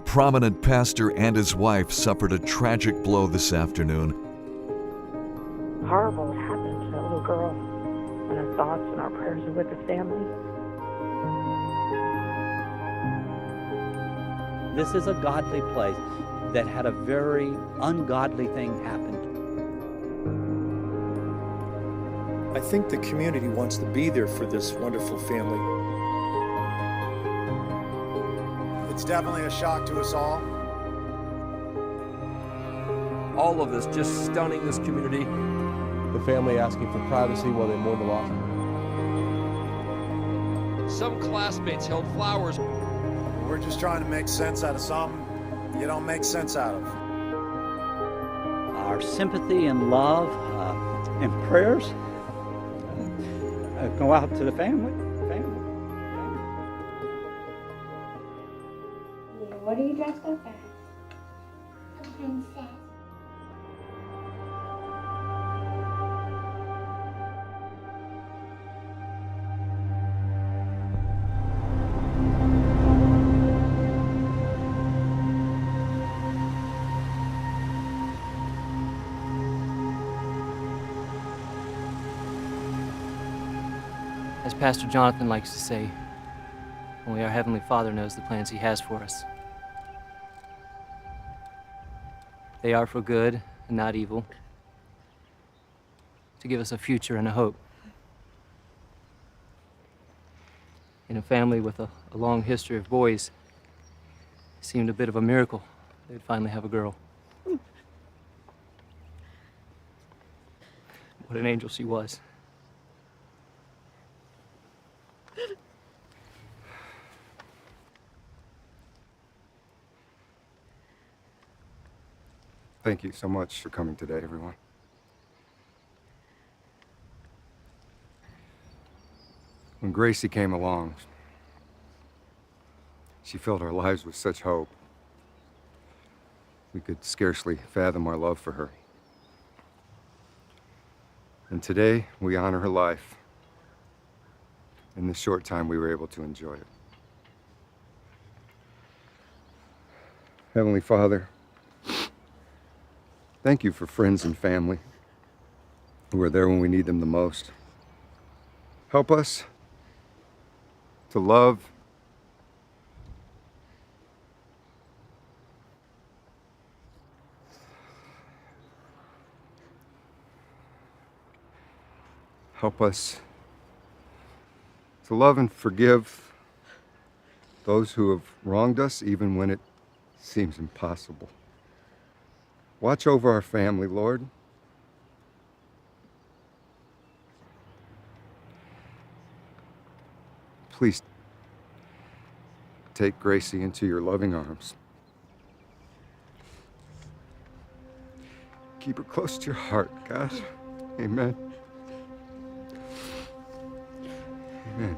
prominent pastor and his wife suffered a tragic blow this afternoon. Horrible happened to that little girl, and our thoughts and our prayers are with the family. This is a godly place that had a very ungodly thing happen. I think the community wants to be there for this wonderful family. It's definitely a shock to us all. All of this just stunning this community. The family asking for privacy while they mourn the loss. Some classmates held flowers. We're just trying to make sense out of something you don't make sense out of. Our sympathy and love and prayers go out to the family. What are you dressed up as? A princess. As Pastor Jonathan likes to say, only our Heavenly Father knows the plans He has for us. They are for good and not evil, to give us a future and a hope. In a family with a long history of boys, it seemed a bit of a miracle they'd finally have a girl. What an angel she was. Thank you so much for coming today, everyone. When Gracie came along, she filled our lives with such hope. We could scarcely fathom our love for her. And today, we honor her life in the short time we were able to enjoy it. Heavenly Father, thank you for friends and family who are there when we need them the most. Help us to love and forgive those who have wronged us, even when it seems impossible. Watch over our family, Lord. Please take Gracie into your loving arms. Keep her close to your heart, God. Amen. Amen.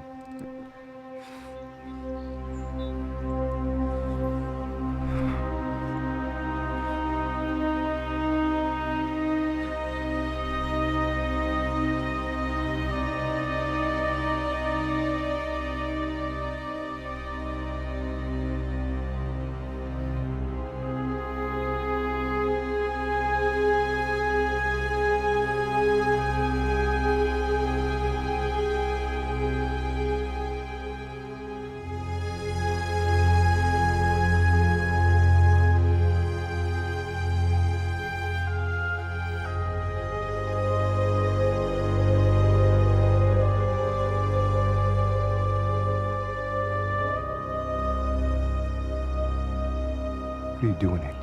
What are you doing here?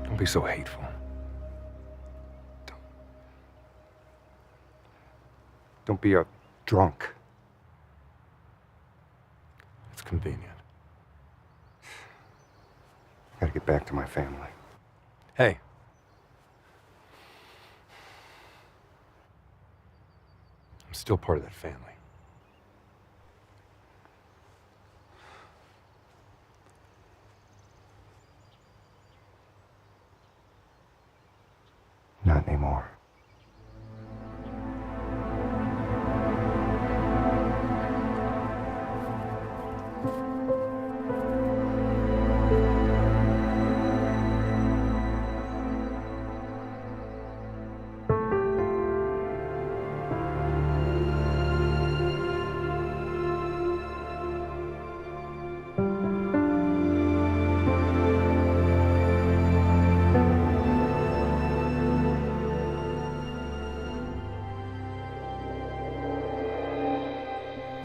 Don't be so hateful. Don't be a drunk. It's convenient. I gotta get back to my family. Hey. I'm still part of that family. Not anymore.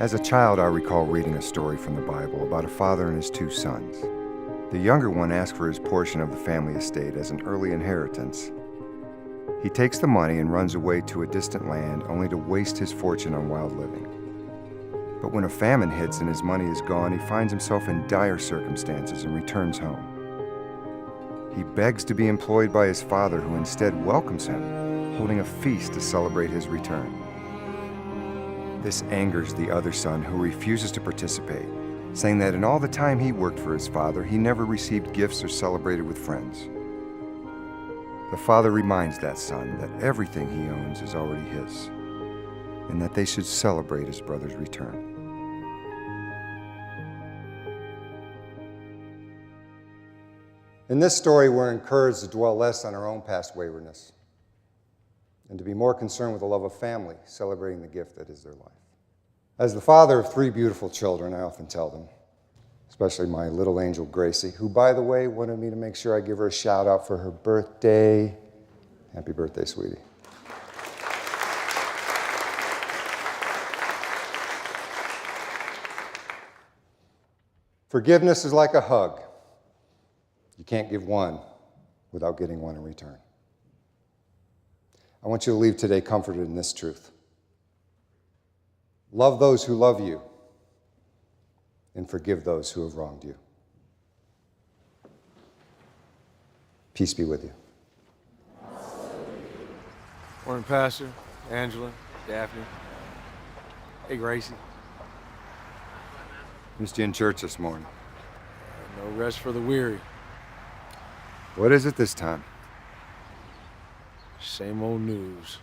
As a child, I recall reading a story from the Bible about a father and his two sons. The younger one asked for his portion of the family estate as an early inheritance. He takes the money and runs away to a distant land, only to waste his fortune on wild living. But when a famine hits and his money is gone, he finds himself in dire circumstances and returns home. He begs to be employed by his father, who instead welcomes him, holding a feast to celebrate his return. This angers the other son, who refuses to participate, saying that in all the time he worked for his father, he never received gifts or celebrated with friends. The father reminds that son that everything he owns is already his, and that they should celebrate his brother's return. In this story, we're encouraged to dwell less on our own past waywardness and to be more concerned with the love of family, celebrating the gift that is their life. As the father of 3 beautiful children, I often tell them, especially my little angel Gracie, who, by the way, wanted me to make sure I give her a shout out for her birthday. Happy birthday, sweetie. Forgiveness is like a hug. You can't give one without getting one in return. I want you to leave today comforted in this truth. Love those who love you, and forgive those who have wronged you. Peace be with you. Morning, Pastor, Angela, Daphne. Hey, Gracie. Missed you in church this morning. No rest for the weary. What is it this time? Same old news.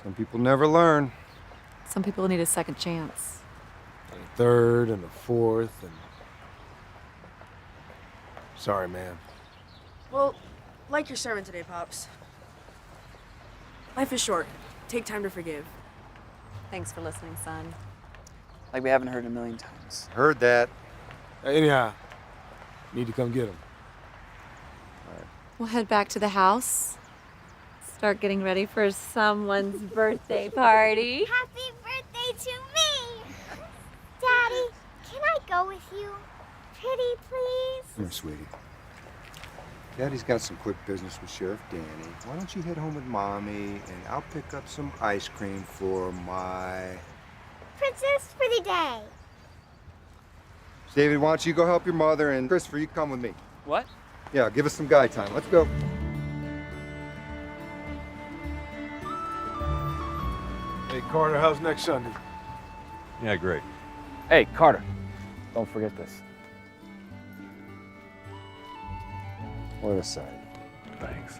Some people never learn. Some people need a second chance. And a third and a fourth and... Sorry, man. Well, like your sermon today, Pops. Life is short. Take time to forgive. Thanks for listening, son. Like we haven't heard a million times. Heard that. Anyhow, need to come get him. We'll head back to the house. Start getting ready for someone's birthday party. Happy birthday to me! Daddy, can I go with you? Pretty, please? Here, sweetie. Daddy's got some quick business with Sheriff Danny. Why don't you head home with Mommy, and I'll pick up some ice cream for my... Princess for the day. David, why don't you go help your mother, and Christopher, you come with me. What? Yeah, give us some guy time. Let's go. Hey, Carter, how's next Sunday? Yeah, great. Hey, Carter, don't forget this. What a sight. Thanks.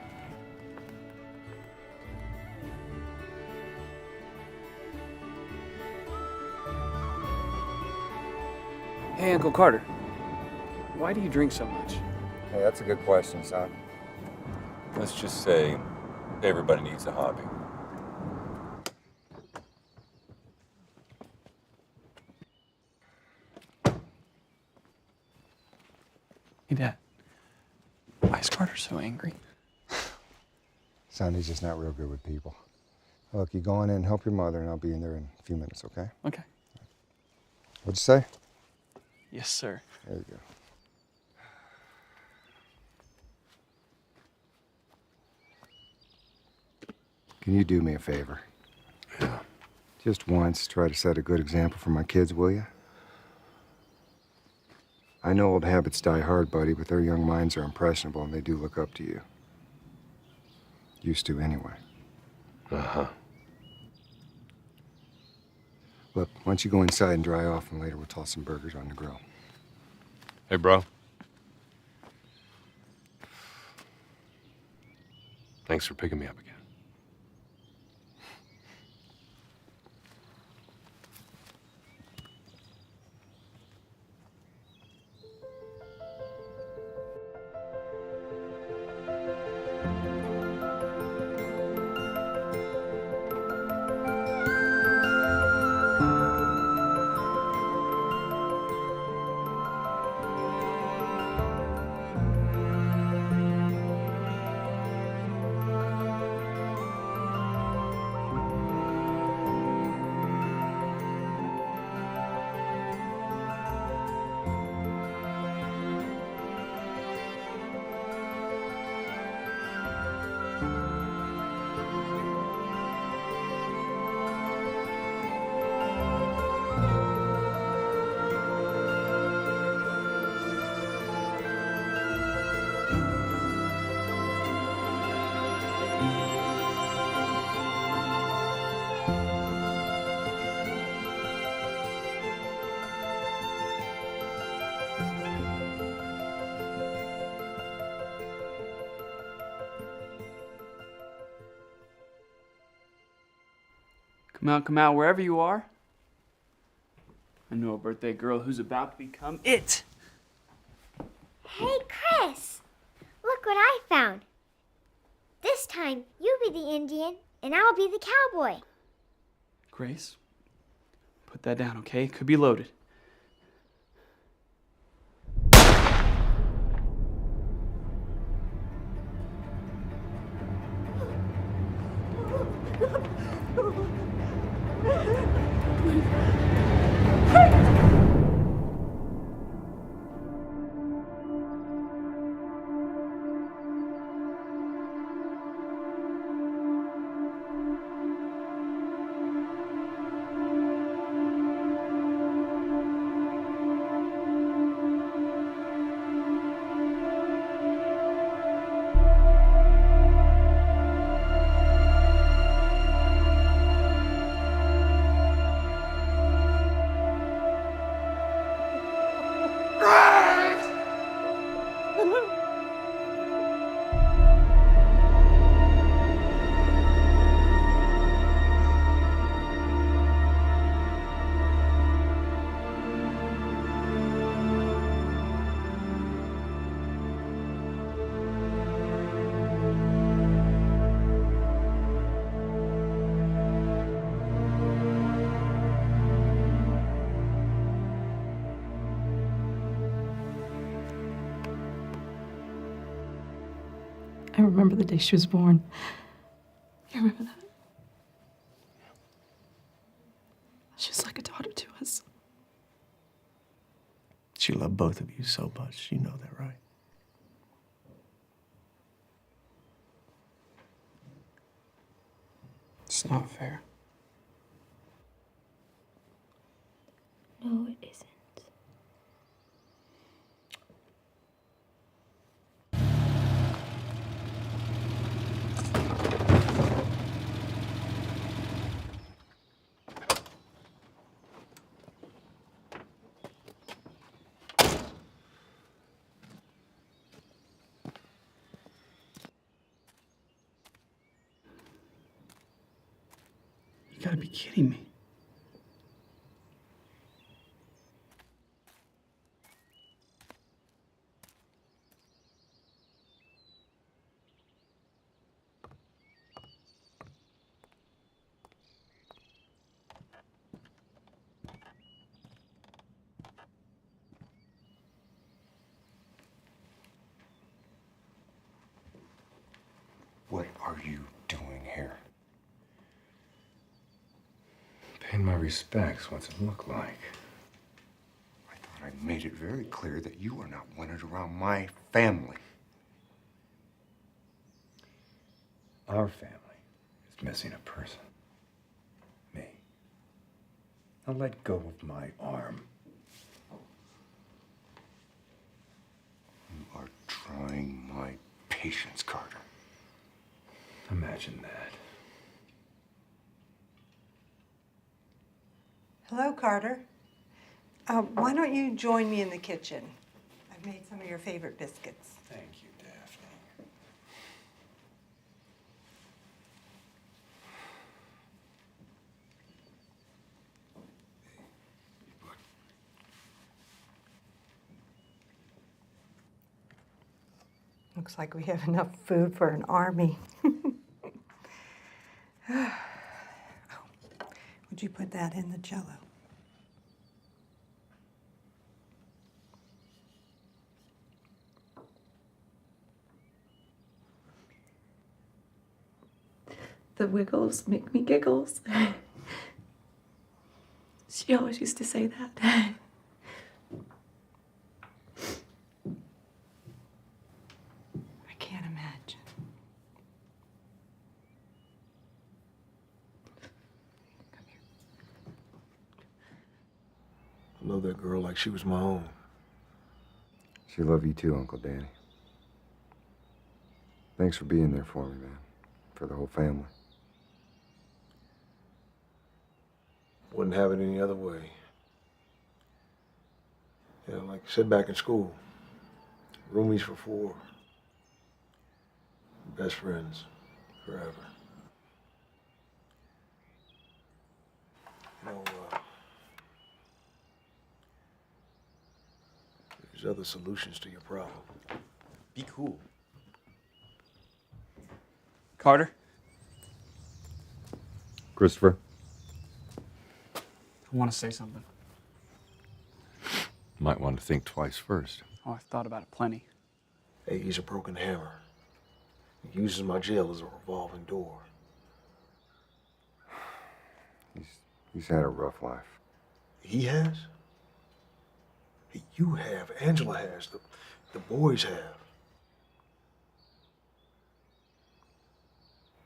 Hey, Uncle Carter, why do you drink so much? Hey, that's a good question, son. Let's just say everybody needs a hobby. Hey, Dad. Why is Carter so angry? Son, he's just not real good with people. Look, you go on in and help your mother, and I'll be in there in a few minutes, okay? Okay. What'd you say? Yes, sir. There you go. Can you do me a favor? Yeah. Just once, try to set a good example for my kids, will you? I know old habits die hard, buddy, but their young minds are impressionable and they do look up to you. Used to, anyway. Uh-huh. Look, why don't you go inside and dry off, and later we'll toss some burgers on the grill. Hey, bro. Thanks for picking me up again. Come out, wherever you are. I know a birthday girl who's about to become it. Hey, Chris! Look what I found. This time, you be the Indian, and I'll be the cowboy. Grace, put that down, okay? Could be loaded. I remember the day she was born. You remember that? She was like a daughter to us. She loved both of you so much. You know that, right? It's not fair. No, it isn't. You gotta be kidding me. What are you doing here? Paying my respects. What's it look like? I thought I made it very clear that you are not wanted around my family. Our family is missing a person. Me. Now let go of my arm. You are trying my patience, Carter. Imagine that. Hello, Carter. Why don't you join me in the kitchen? I've made some of your favorite biscuits. Thank you, Daphne. Looks like we have enough food for an army. Oh, would you put that in the Jell-O? The wiggles make me giggles. She always used to say that. I can't imagine. Come here. I love that girl like she was my own. She loved you too, Uncle Danny. Thanks for being there for me, man. For the whole family. Wouldn't have it any other way. Yeah, like I said back in school, roomies for 4. Best friends forever. You know, there's other solutions to your problem. Be cool. Carter? Christopher? I want to say something. Might want to think twice first. Oh, I've thought about it plenty. Hey, he's a broken hammer. He uses my jail as a revolving door. He's had a rough life. He has? Hey, you have. Angela has. The boys have.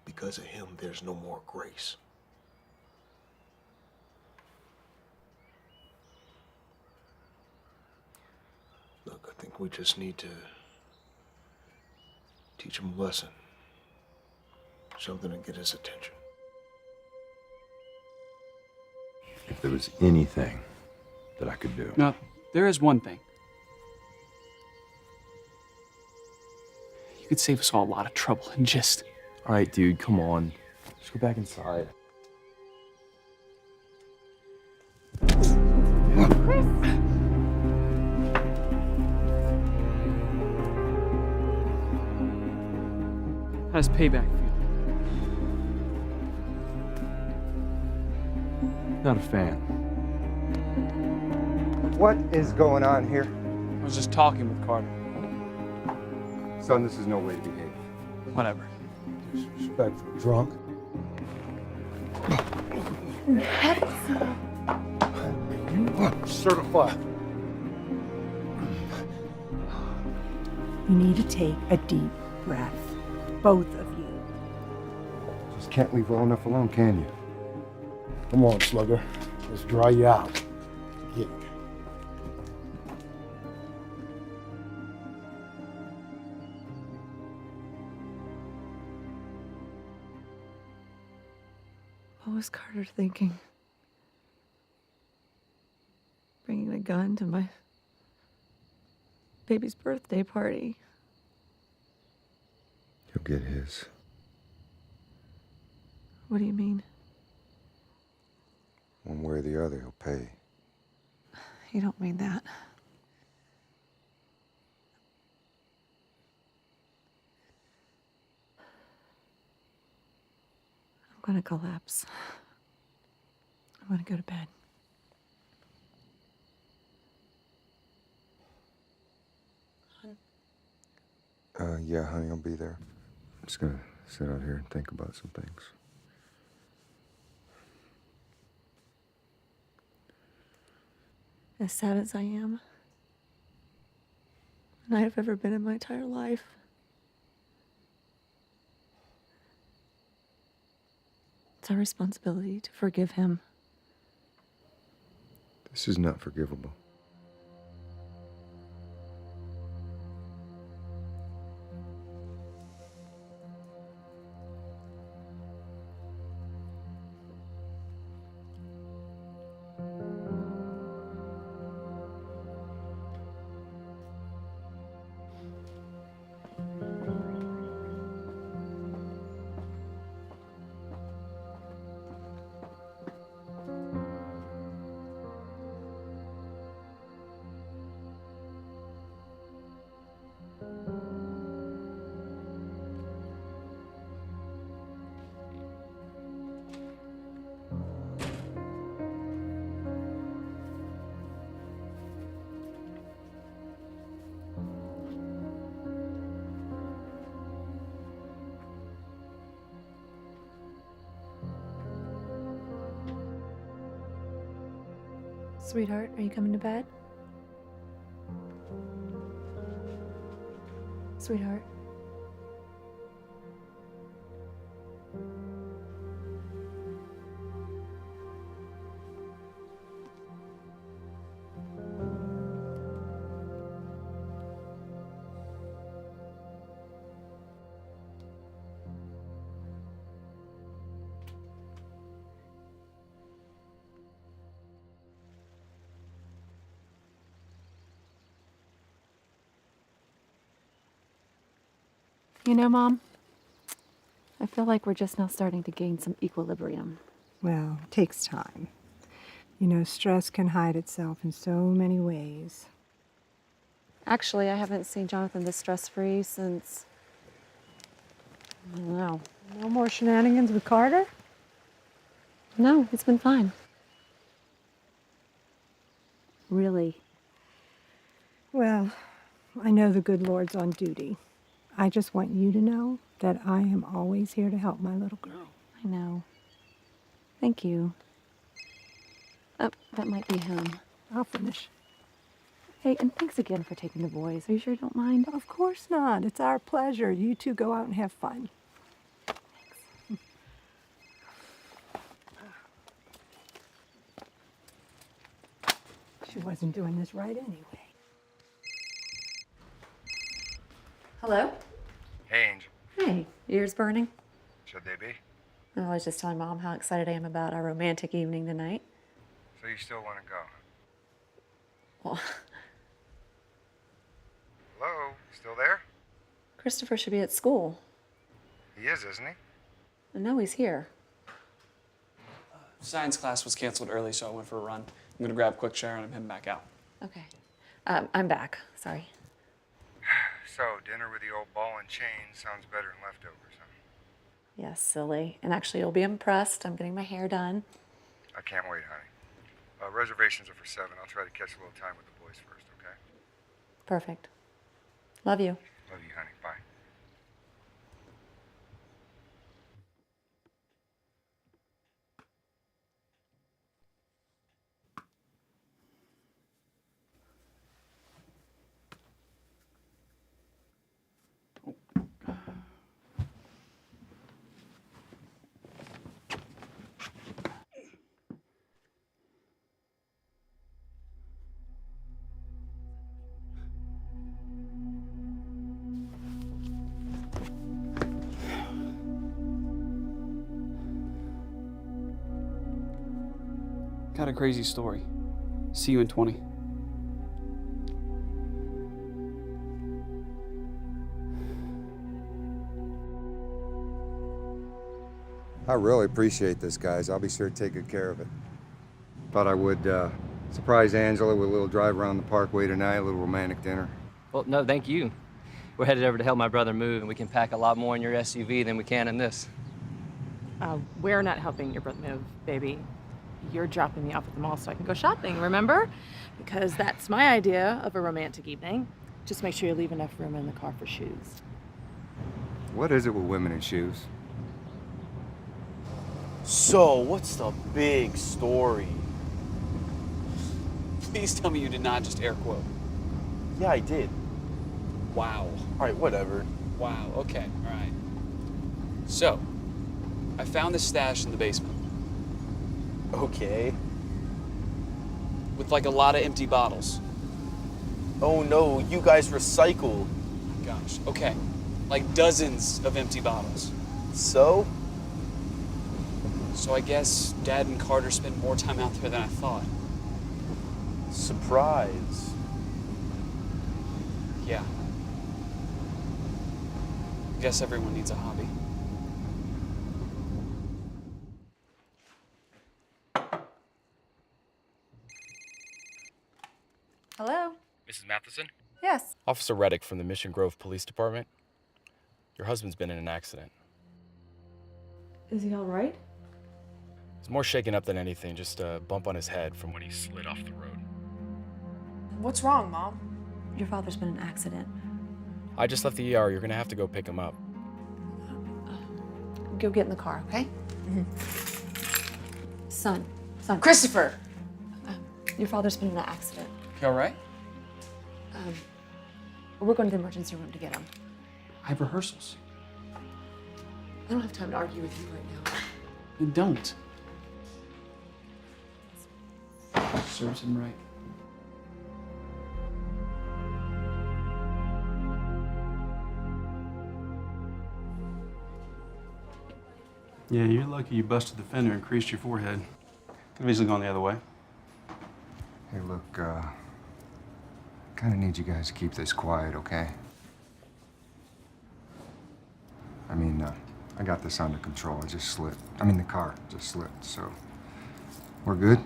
Because of him, there's no more grace. Look, I think we just need to teach him a lesson. Something to get his attention. If there was anything that I could do. No, there is one thing. You could save us all a lot of trouble and just... All right, dude, come on. Just go back inside. How does payback feel? Not a fan. What is going on here? I was just talking with Carter. Son, this is no way to behave. Whatever. Disrespectful, drunk. Certified. You need to take a deep breath. Both of you. Just can't leave well enough alone, can you? Come on, slugger. Let's dry you out. Get it. What was Carter thinking? Bringing a gun to my baby's birthday party. He'll get his. What do you mean? One way or the other, he'll pay. You don't mean that. I'm gonna collapse. I'm gonna go to bed. Yeah, honey, I'll be there. I'm just gonna sit out here and think about some things. As sad as I am, and I've ever been in my entire life, it's our responsibility to forgive him. This is not forgivable. Sweetheart, are you coming to bed? Sweetheart. You know, Mom, I feel like we're just now starting to gain some equilibrium. Well, it takes time. You know, stress can hide itself in so many ways. Actually, I haven't seen Jonathan this stress-free since, I don't know. No more shenanigans with Carter? No, it's been fine. Really. Well, I know the good Lord's on duty. I just want you to know that I am always here to help my little girl. I know. Thank you. Oh, that might be him. I'll finish. Hey, and thanks again for taking the boys. Are you sure you don't mind? Of course not. It's our pleasure. You two go out and have fun. She wasn't doing this right anyway. Hello? Hey, Angel. Hey, ears burning? Should they be? Oh, I was just telling Mom how excited I am about our romantic evening tonight. So you still want to go? Well, Hello? Still there? Christopher should be at school. He is, isn't he? No, he's here. Science class was canceled early, so I went for a run. I'm gonna grab a quick shower and I'm heading back out. Okay. I'm back. Sorry. So, dinner with the old ball and chain sounds better than leftovers, huh? Yes, silly. And actually, you'll be impressed. I'm getting my hair done. I can't wait, honey. Reservations are for 7. I'll try to catch a little time with the boys first, okay? Perfect. Love you. Love you, honey. Bye. Got a crazy story. See you in 20. I really appreciate this, guys. I'll be sure to take good care of it. Thought I would surprise Angela with a little drive around the parkway tonight, a little romantic dinner. Well, no, thank you. We're headed over to help my brother move, and we can pack a lot more in your SUV than we can in this. We're not helping your brother move, baby. You're dropping me off at the mall so I can go shopping, remember? Because that's my idea of a romantic evening. Just make sure you leave enough room in the car for shoes. What is it with women and shoes? So, what's the big story? Please tell me you did not just air quote. Yeah, I did. Wow. All right, whatever. Wow, okay, all right. So, I found this stash in the basement. Okay. With like a lot of empty bottles. Oh no, you guys recycle. Gosh, okay. Like dozens of empty bottles. So? So I guess Dad and Carter spend more time out there than I thought. Surprise. Yeah. Guess everyone needs a hobby. Hello? Mrs. Matheson? Yes. Officer Reddick from the Mission Grove Police Department. Your husband's been in an accident. Is he all right? He's more shaken up than anything, just a bump on his head from when he slid off the road. What's wrong, Mom? Your father's been in an accident. I just left the ER. You're gonna have to go pick him up. Go get in the car, okay? Son. Christopher! Your father's been in an accident. You all right? We're going to the emergency room to get him. I have rehearsals. I don't have time to argue with you right now. Then don't. Serves him right. Yeah, you're lucky you busted the fender and creased your forehead. Could have easily gone the other way. Hey, look, kind of need you guys to keep this quiet, okay? I mean, I got this under control. It just slipped. I mean, the car just slipped, so we're good?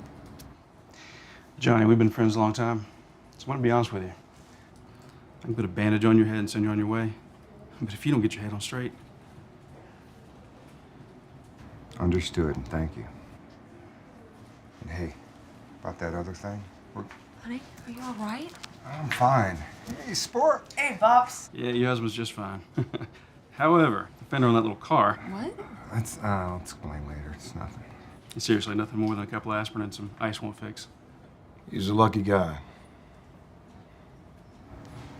Johnny, we've been friends a long time. Just want to be honest with you. I can put a bandage on your head and send you on your way. But if you don't get your head on straight... Understood, and thank you. And hey, about that other thing, Honey, are you all right? I'm fine. Hey, sport! Hey, Pops. Yeah, your husband's just fine. However, the fender on that little car... What? I'll explain later. It's nothing. Seriously, nothing more than a couple aspirin and some ice won't fix. He's a lucky guy.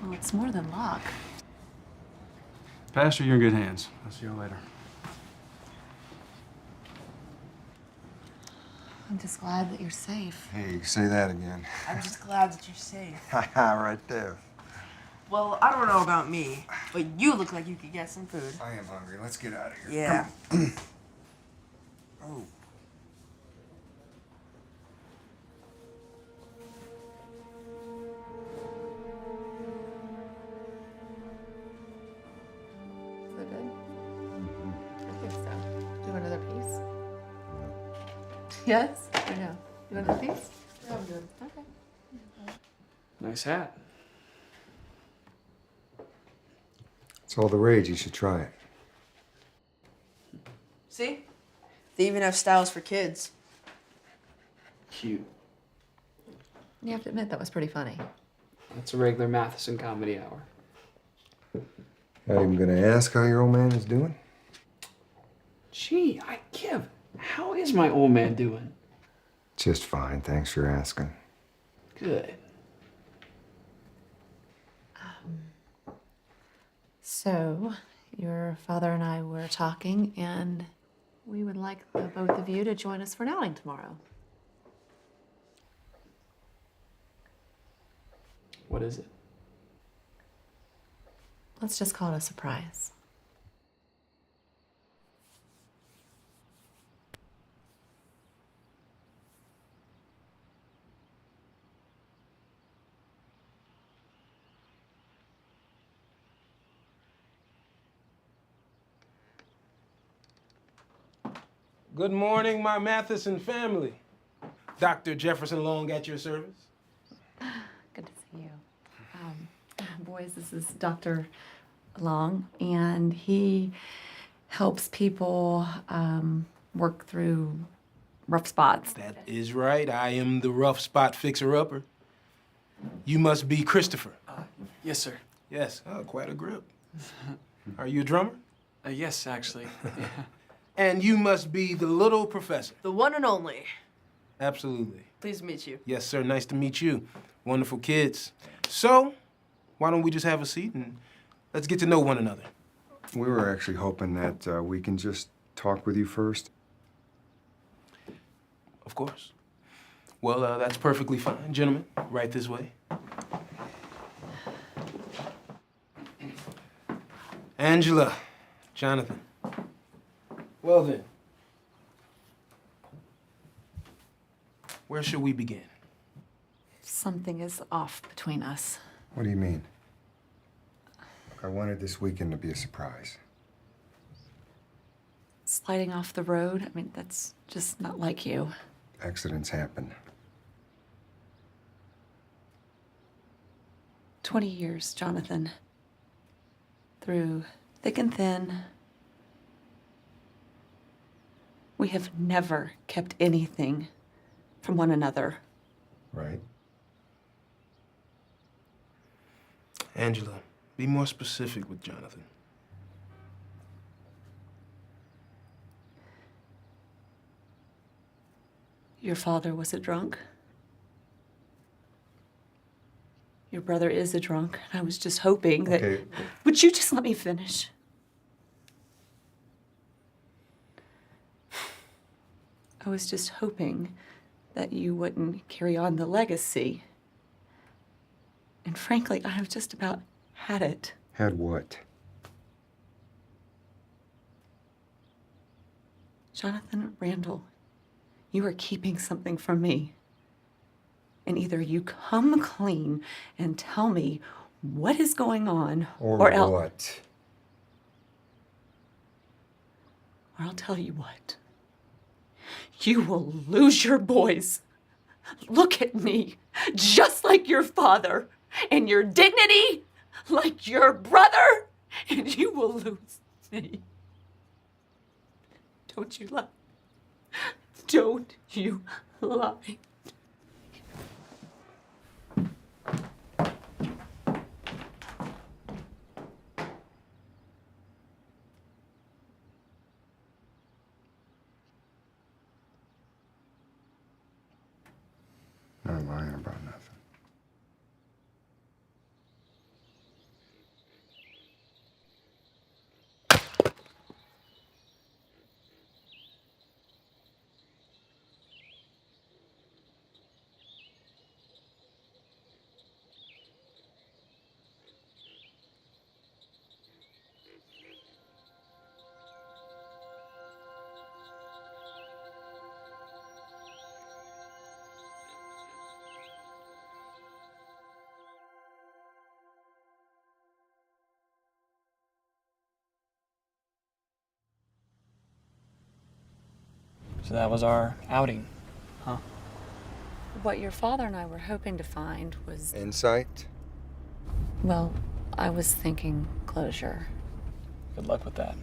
Well, it's more than luck. Pastor, you're in good hands. I'll see you all later. I'm just glad that you're safe. Hey, say that again. I'm just glad that you're safe. Right there. Well, I don't know about me, but you look like you could get some food. I am hungry. Let's get out of here. Yeah. Oh. Is that good? I think so. Do you want another piece? Yes? I know. You want another piece? Yeah, I'm good. Okay. Nice hat. It's all the rage. You should try it. See? They even have styles for kids. Cute. You have to admit, that was pretty funny. That's a regular Matheson comedy hour. Not even gonna ask how your old man is doing? Gee, how is my old man doing? Just fine. Thanks for asking. Good. So, your father and I were talking, and we would like the both of you to join us for an outing tomorrow. What is it? Let's just call it a surprise. Good morning, my Matheson family. Dr. Jefferson Long at your service. Good to see you. Boys, this is Dr. Long, and he helps people work through rough spots. That is right. I am the rough spot fixer-upper. You must be Christopher. Yes, sir. Yes, quite a grip. Are you a drummer? Yes, actually. And you must be the little professor. The one and only. Absolutely. Pleased to meet you. Yes, sir. Nice to meet you. Wonderful kids. So, why don't we just have a seat and let's get to know one another? We were actually hoping that we can just talk with you first. Of course. Well, that's perfectly fine. Gentlemen, right this way. Angela, Jonathan. Well then, where should we begin? Something is off between us. What do you mean? I wanted this weekend to be a surprise. Sliding off the road, I mean, that's just not like you. Accidents happen. 20 years, Jonathan. Through thick and thin, we have never kept anything from one another. Right. Angela, be more specific with Jonathan. Your father was a drunk. Your brother is a drunk, and I was just hoping that... Okay. Would you just let me finish? I was just hoping that you wouldn't carry on the legacy. And frankly, I have just about had it. Had what? Jonathan Randall, you are keeping something from me. And either you come clean and tell me what is going on, Or else... what? Or I'll tell you what. You will lose your boys. look at me, just like your father, and your dignity like your brother, and you will lose me. Don't you lie. Don't you lie. Not lying about nothing. So that was our outing, huh? What your father and I were hoping to find was, Insight? well, I was thinking closure. Good luck with that.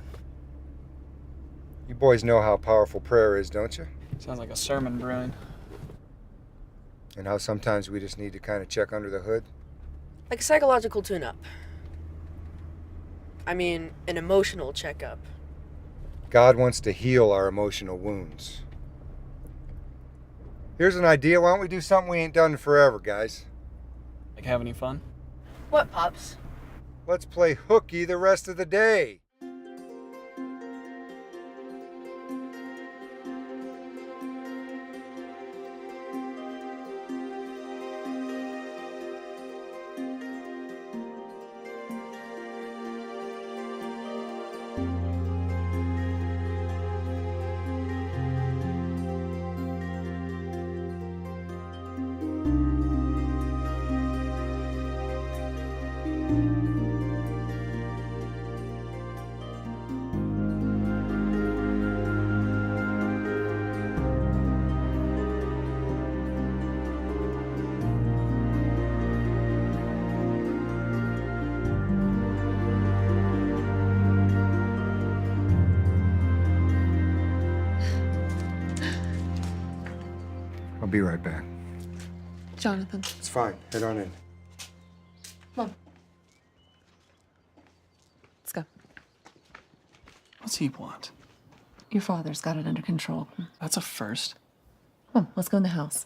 You boys know how powerful prayer is, don't you? Sounds like a sermon brewing. And how sometimes we just need to kind of check under the hood? Like a psychological tune-up. I mean, an emotional checkup. God wants to heal our emotional wounds. Here's an idea. Why don't we do something we ain't done in forever, guys? Like, have any fun? What, Pops? Let's play hooky the rest of the day. I'll be right back. Jonathan. It's fine. Head on in. Come on. Let's go. What's he want? Your father's got it under control. That's a first. Come on, let's go in the house.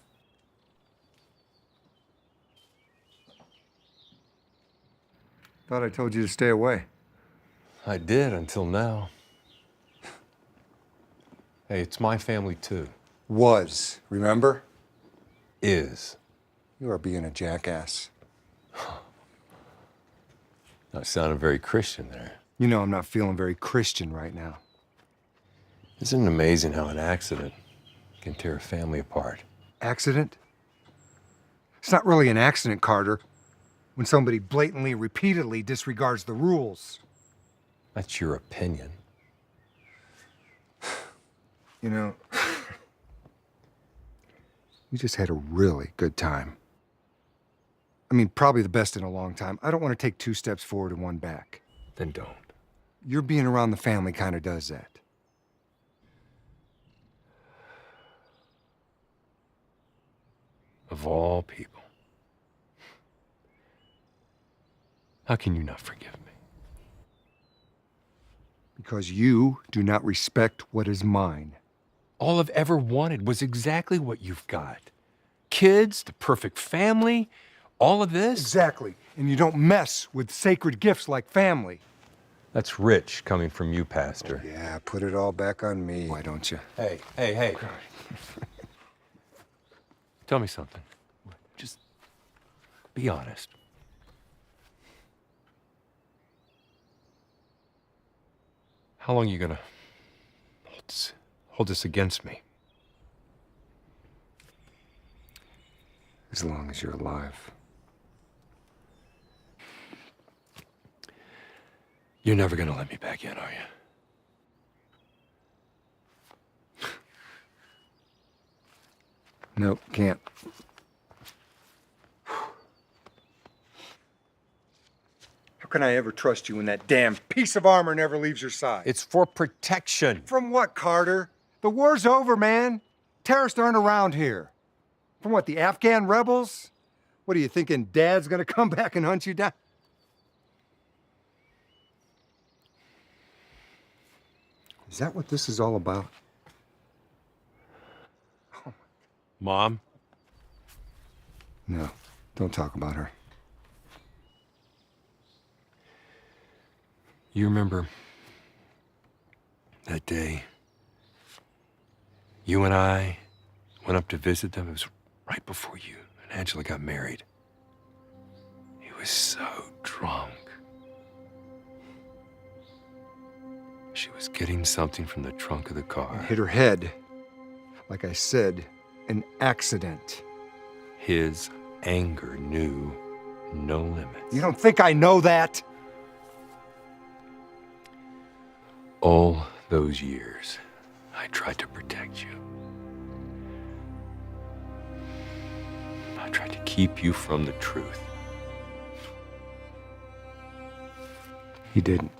Thought I told you to stay away. I did until now. Hey, it's my family too. Was, remember? Is. You are being a jackass. Not sounding very Christian there. You know I'm not feeling very Christian right now. Isn't it amazing how an accident can tear a family apart? Accident? It's not really an accident, Carter, when somebody blatantly, repeatedly disregards the rules. That's your opinion. You know, we just had a really good time. I mean, probably the best in a long time. I don't want to take 2 steps forward and 1 back. Then don't. Your being around the family kind of does that. Of all people. How can you not forgive me? Because you do not respect what is mine. All I've ever wanted was exactly what you've got. Kids, the perfect family, all of this. Exactly. And you don't mess with sacred gifts like family. That's rich coming from you, Pastor. Yeah, put it all back on me. Why don't you? Hey. Tell me something. Just be honest. How long are you gonna hold this against me? As long as you're alive. You're never gonna let me back in, are you? Nope, can't. How can I ever trust you when that damn piece of armor never leaves your side? It's for protection. From what, Carter? The war's over, man. Terrorists aren't around here. From what, the Afghan rebels? What are you thinking, Dad's gonna come back and hunt you down? Is that what this is all about? Mom? No, don't talk about her. You remember that day you and I went up to visit them? It was right before you and Angela got married. He was so drunk. She was getting something from the trunk of the car. Hit her head. Like I said, an accident. His anger knew no limits. You don't think I know that? All those years, I tried to protect you. I tried to keep you from the truth. He didn't.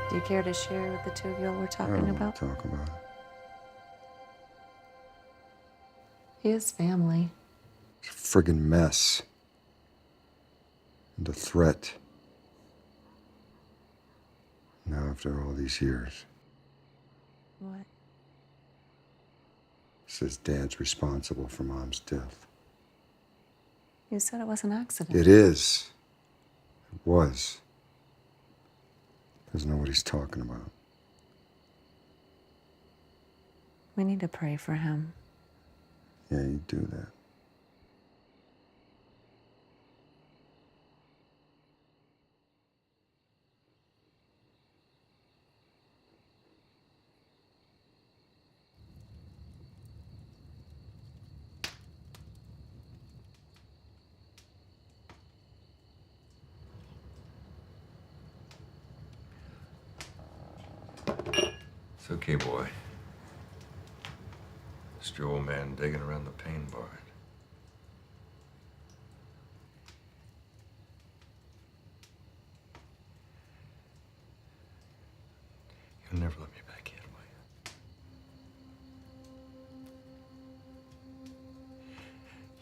Do you care to share what the two of y'all were I talking don't about? want to talk about it. His family. It's a friggin' mess. And a threat. Now, after all these years, What? says Dad's responsible for Mom's death. You said it was an accident. It is. It was. Doesn't know what he's talking about. We need to pray for him. Yeah, you do that. It's okay, boy. Just your old man digging around the Payne barn. You'll never let me back in, will you?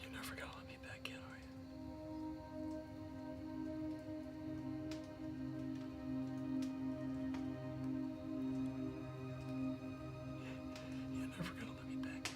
You're never gonna let me back in, are you? You're never gonna let me back in.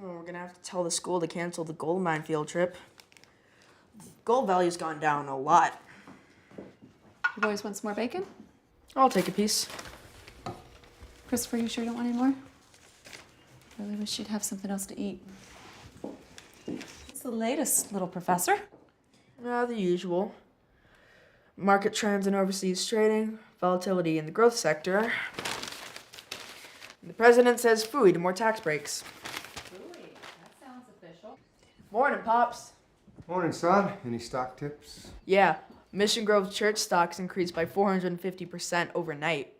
Oh, we're gonna have to tell the school to cancel the gold mine field trip. Gold value's gone down a lot. You boys want some more bacon? I'll take a piece. Christopher, you sure you don't want any more? Really wish you'd have something else to eat. What's the latest, little professor? The usual. Market trends in overseas trading, volatility in the growth sector. The president says phooey to more tax breaks. Phooey? That sounds official. Morning, Pops. Morning, son. Any stock tips? Yeah, Mission Grove Church stocks increased by 450% overnight.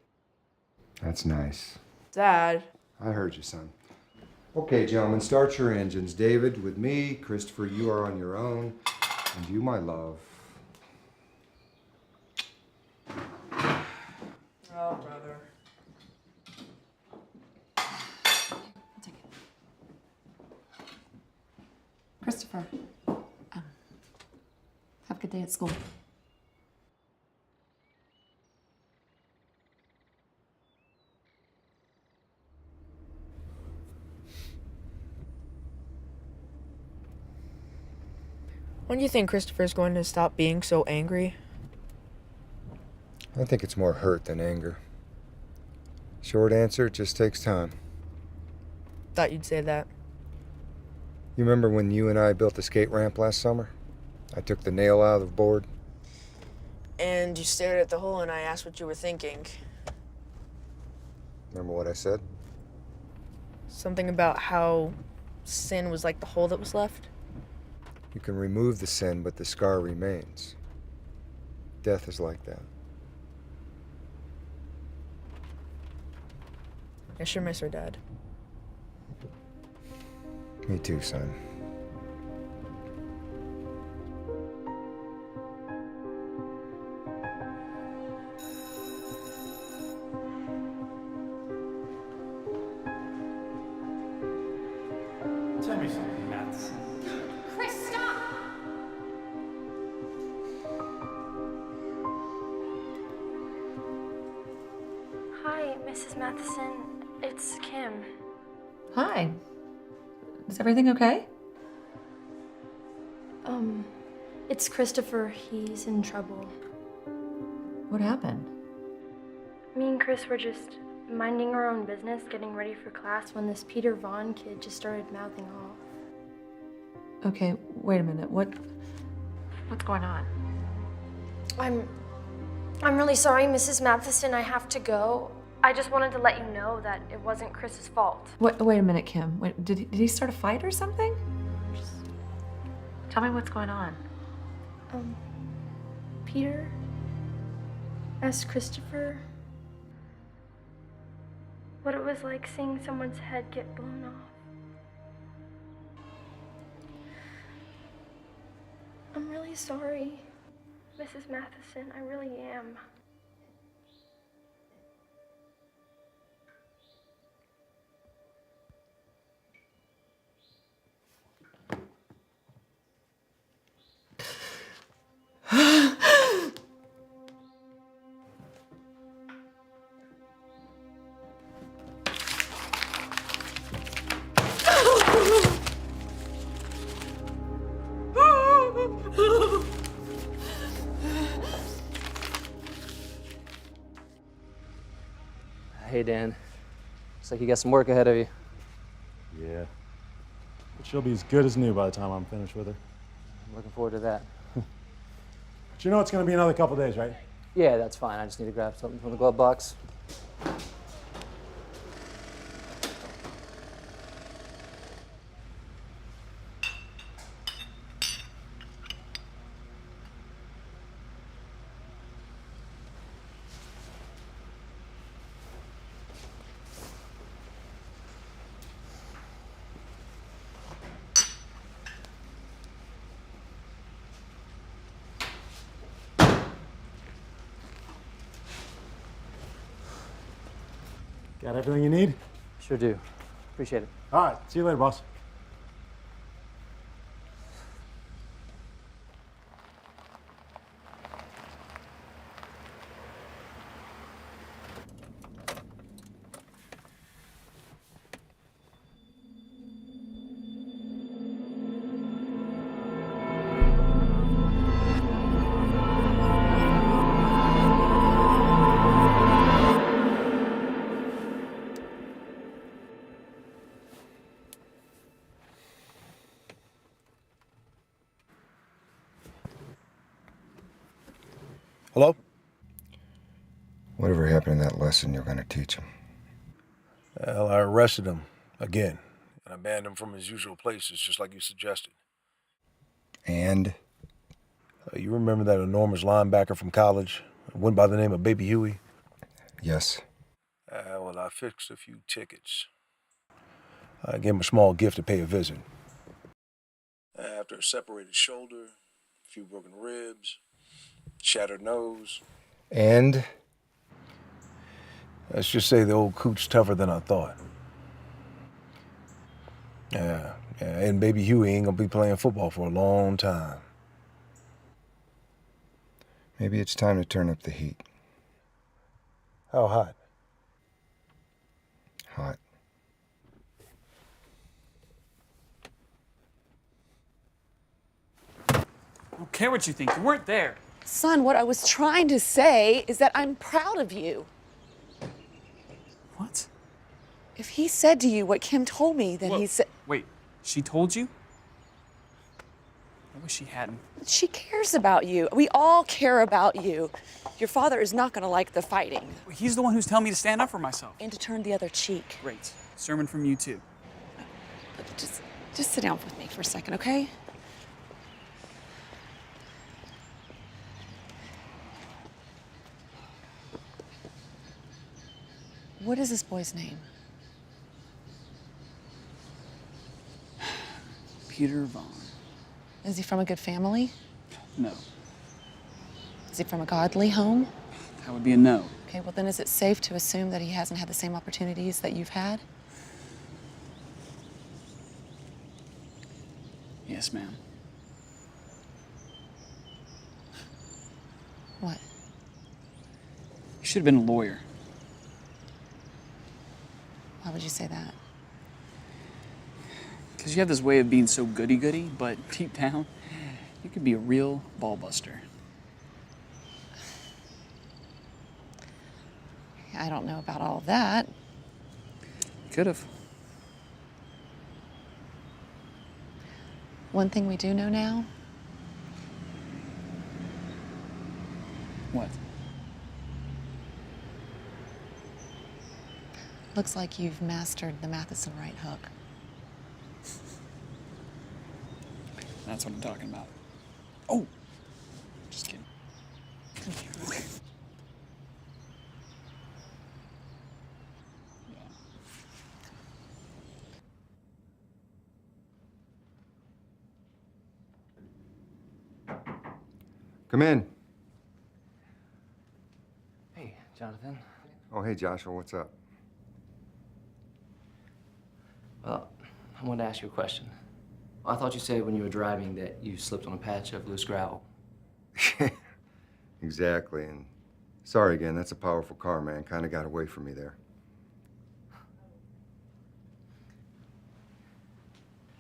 That's nice. Dad. I heard you, son. Okay, gentlemen, start your engines. David, with me. Christopher, you are on your own. And you, my love. Oh, brother. I'll take it. Christopher, have a good day at school. When do you think Christopher's going to stop being so angry? I think it's more hurt than anger. Short answer, it just takes time. Thought you'd say that. You remember when you and I built the skate ramp last summer? I took the nail out of the board. And you stared at the hole and I asked what you were thinking. Remember what I said? Something about how sin was like the hole that was left? You can remove the sin, but the scar remains. Death is like that. I sure miss her, Dad. Me too, son. Tell me something, Matt. Chris, stop! Hi, Mrs. Matheson. It's Kim. Hi. Is everything okay? It's Christopher. He's in trouble. What happened? Me and Chris were just minding our own business, getting ready for class, when this Peter Vaughn kid just started mouthing off. Okay, wait a minute. What's going on? I'm really sorry, Mrs. Matheson. I have to go. I just wanted to let you know that it wasn't Chris's fault. Wait a minute, Kim. Did he start a fight or something? Tell me what's going on. Peter asked Christopher what it was like seeing someone's head get blown off. I'm really sorry, Mrs. Matheson. I really am. Hey, Dan. Looks like you got some work ahead of you. Yeah. But she'll be as good as new by the time I'm finished with her. I'm looking forward to that. But you know it's going to be another couple days, right? Yeah, that's fine. I just need to grab something from the glove box. Got everything you need? Sure do. Appreciate it. All right. See you later, boss. Hello? Whatever happened to that lesson you're going to teach him? Well, I arrested him again and I banned him from his usual places, just like you suggested. And? You remember that enormous linebacker from college? Went by the name of Baby Huey? Yes. Well, I fixed a few tickets. I gave him a small gift to pay a visit. After a separated shoulder, a few broken ribs, shattered nose. And? Let's just say the old coot's tougher than I thought. Yeah, and Baby Huey ain't gonna be playing football for a long time. Maybe it's time to turn up the heat. How hot? Hot. I don't care what you think. You weren't there. Son, what I was trying to say is that I'm proud of you. What? If he said to you what Kim told me, then he said... Wait, she told you? I wish she hadn't. She cares about you. We all care about you. Your father is not going to like the fighting. He's the one who's telling me to stand up for myself. And to turn the other cheek. Great. Sermon from you, too. Just sit down with me for a second, okay? What is this boy's name? Peter Vaughn. Is he from a good family? No. Is he from a godly home? That would be a no. Okay, well then is it safe to assume that he hasn't had the same opportunities that you've had? Yes, ma'am. What? You should have been a lawyer. Why would you say that? Because you have this way of being so goody-goody, but deep down, you could be a real ball-buster. I don't know about all of that. Could have. One thing we do know now. What? Looks like you've mastered the Matheson right hook. That's what I'm talking about. Oh! Just kidding. Come here. Come in. Hey, Jonathan. Oh, hey, Joshua, what's up? Well, I wanted to ask you a question. I thought you said when you were driving that you slipped on a patch of loose gravel. Exactly, and sorry again, that's a powerful car, man. Kind of got away from me there.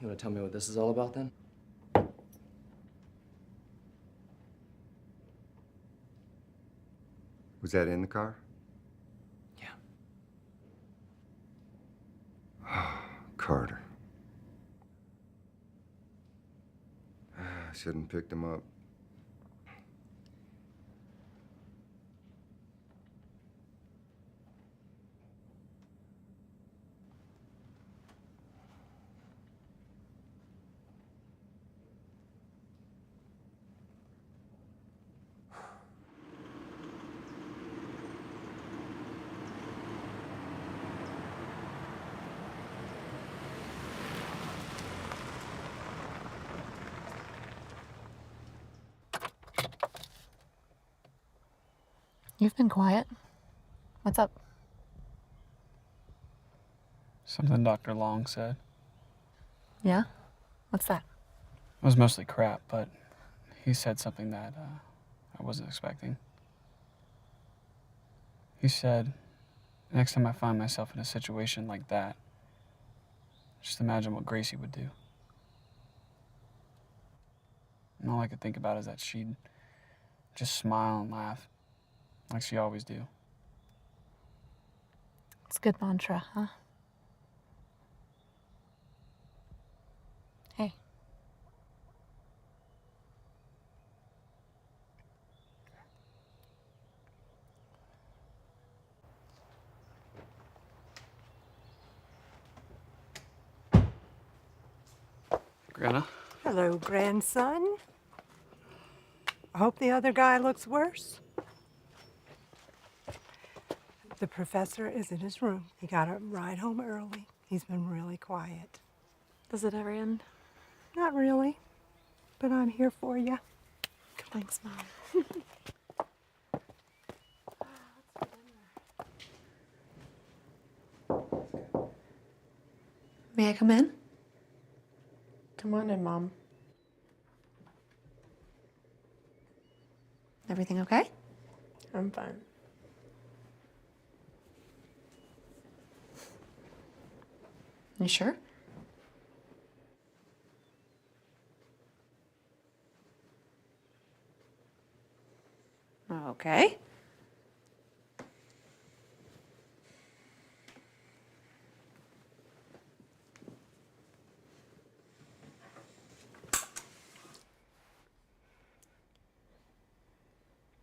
You want to tell me what this is all about, then? Was that in the car? Yeah. Carter. I shouldn't have picked him up. You've been quiet. What's up? Something Dr. Long said. Yeah? What's that? It was mostly crap, but he said something that I wasn't expecting. He said, next time I find myself in a situation like that, just imagine what Gracie would do. And all I could think about is that she'd just smile and laugh, like she always do. It's a good mantra, huh? Hey. Grandma. Hello, grandson. I hope the other guy looks worse. The professor is in his room. He got a ride home early. He's been really quiet. Does it ever end? Not really, but I'm here for you. Thanks, Mom. May I come in? Come on in, Mom. Everything okay? I'm fine. You sure? Okay.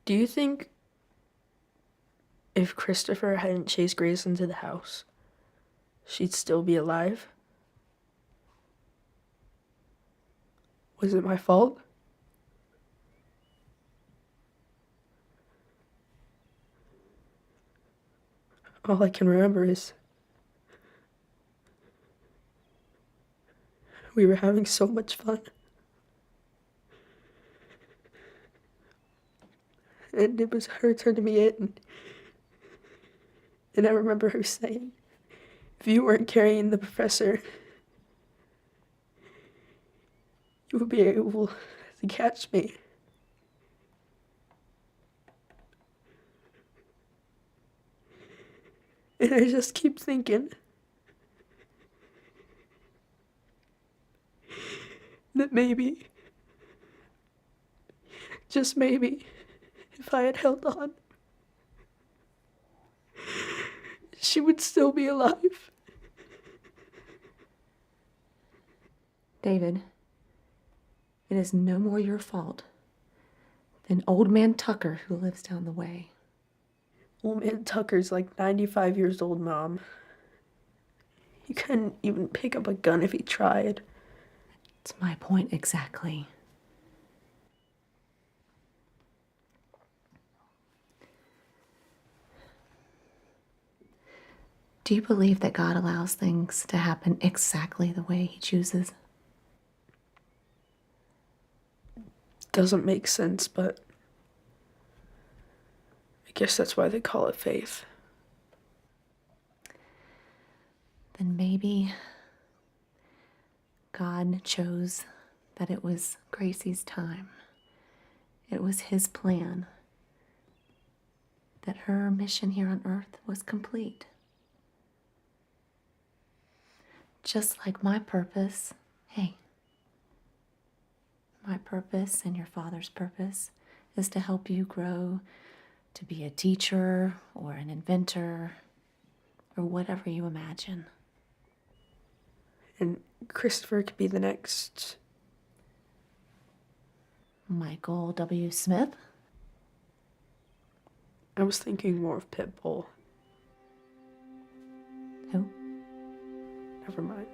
Do you think if Christopher hadn't chased Grace into the house, she'd still be alive? Was it my fault? All I can remember is we were having so much fun. And it was her turning me in. And I remember her saying, if you weren't carrying the professor, you would be able to catch me. And I just keep thinking that maybe, just maybe, if I had held on, she would still be alive. David, it is no more your fault than old man Tucker who lives down the way. Old man Tucker's like 95 years old, Mom. He couldn't even pick up a gun if he tried. It's my point exactly. Do you believe that God allows things to happen exactly the way He chooses? Doesn't make sense, but I guess that's why they call it faith. Then maybe God chose that it was Gracie's time. It was His plan that her mission here on earth was complete. Just like my purpose, hey, my purpose and your father's purpose is to help you grow to be a teacher or an inventor or whatever you imagine. And Christopher could be the next Michael W. Smith? I was thinking more of Pitbull. Who? Never mind.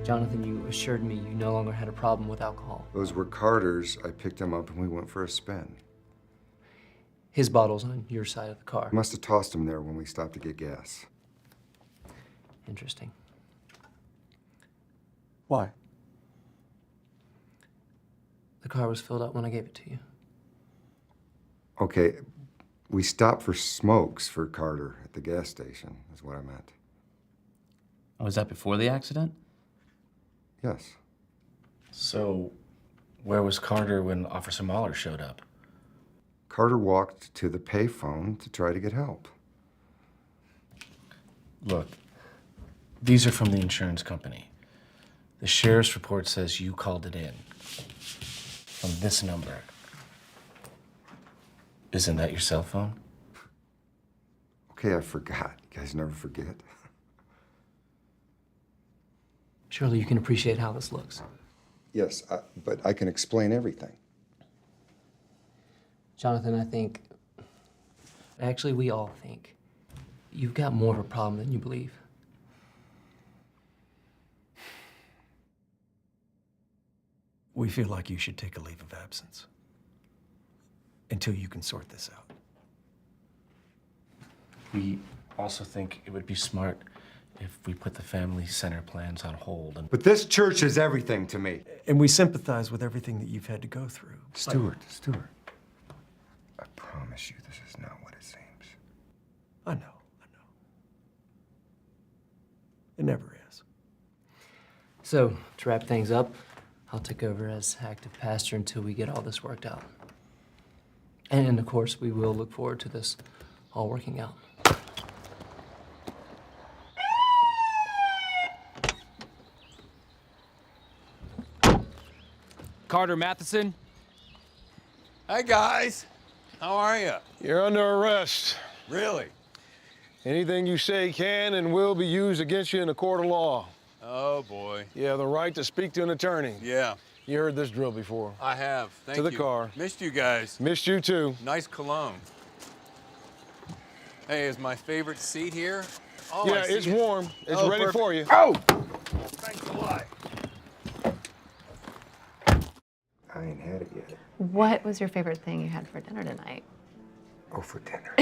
Jonathan, you assured me you no longer had a problem with alcohol. Those were Carter's. I picked him up and we went for a spin. His bottle's on your side of the car. Must have tossed him there when we stopped to get gas. Interesting. Why? The car was filled up when I gave it to you. Okay, we stopped for smokes for Carter at the gas station, is what I meant. Oh, was that before the accident? Yes. So, where was Carter when Officer Mahler showed up? Carter walked to the payphone to try to get help. Look, these are from the insurance company. The sheriff's report says you called it in. From this number. Isn't that your cell phone? Okay, I forgot. You guys never forget. Surely you can appreciate how this looks. Yes, but I can explain everything. Jonathan, I think, actually we all think, you've got more of a problem than you believe. We feel like you should take a leave of absence until you can sort this out. We also think it would be smart if we put the family center plans on hold. But this church is everything to me. And we sympathize with everything that you've had to go through. Stuart, I promise you this is not what it seems. I know. It never is. So, to wrap things up, I'll take over as active pastor until we get all this worked out. And of course, we will look forward to this all working out. Carter Matheson? Hi, guys. How are you? You're under arrest. Really? Anything you say can and will be used against you in a court of law. Oh, boy. You have the right to speak to an attorney. Yeah. You heard this drill before. I have. Thank you. To the car. Missed you guys. Missed you, too. Nice cologne. Hey, is my favorite seat here? Oh, Yeah, it's warm. It's ready perfect. for you. Oh! Thanks a lot. I ain't had it yet. What was your favorite thing you had for dinner tonight? Oh, for dinner.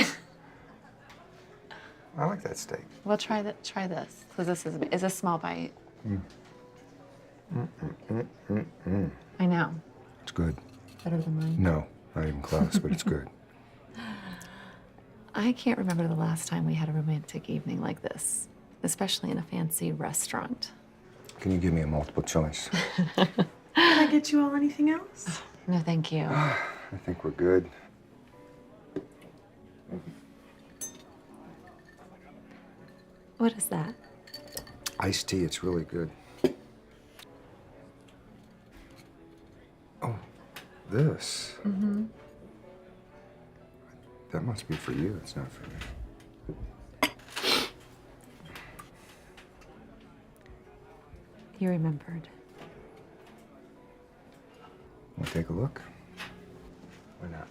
I like that steak. Well, try this, because this is a small bite. I know. It's good. Better than mine. No, not even close, but it's good. I can't remember the last time we had a romantic evening like this, especially in a fancy restaurant. Can you give me a multiple choice? Can I get you all anything else? No, thank you. I think we're good. What is that? Iced tea, it's really good. Oh, this. Mm-hmm. That must be for you, it's not for me. You remembered. Want to take a look? Why not?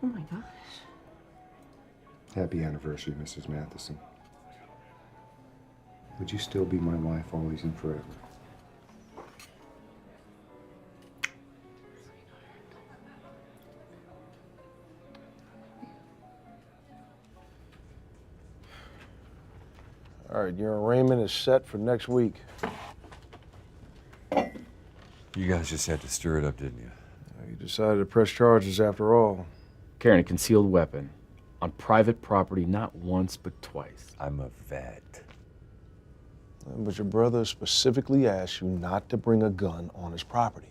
Oh my gosh. Happy anniversary, Mrs. Matheson. Would you still be my wife always and forever? All right, your arraignment is set for next week. You guys just had to stir it up, didn't you? You decided to press charges after all. Carrying a concealed weapon on private property not once but twice. I'm a vet. But your brother specifically asked you not to bring a gun on his property.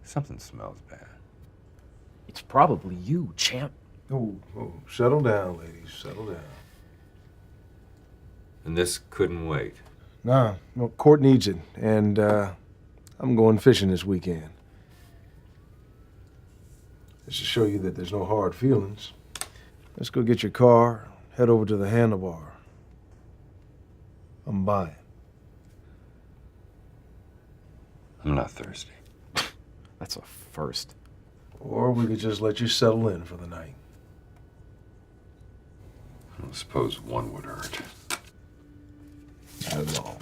Something smells bad. It's probably you, champ. Oh, settle down, ladies, settle down. And this couldn't wait. Nah, no, court needs it, and I'm going fishing this weekend. Just to show you that there's no hard feelings. Let's go get your car, head over to the handlebar. I'm buying. I'm not thirsty. That's a first. Or we could just let you settle in for the night. I suppose one would hurt. Not at all.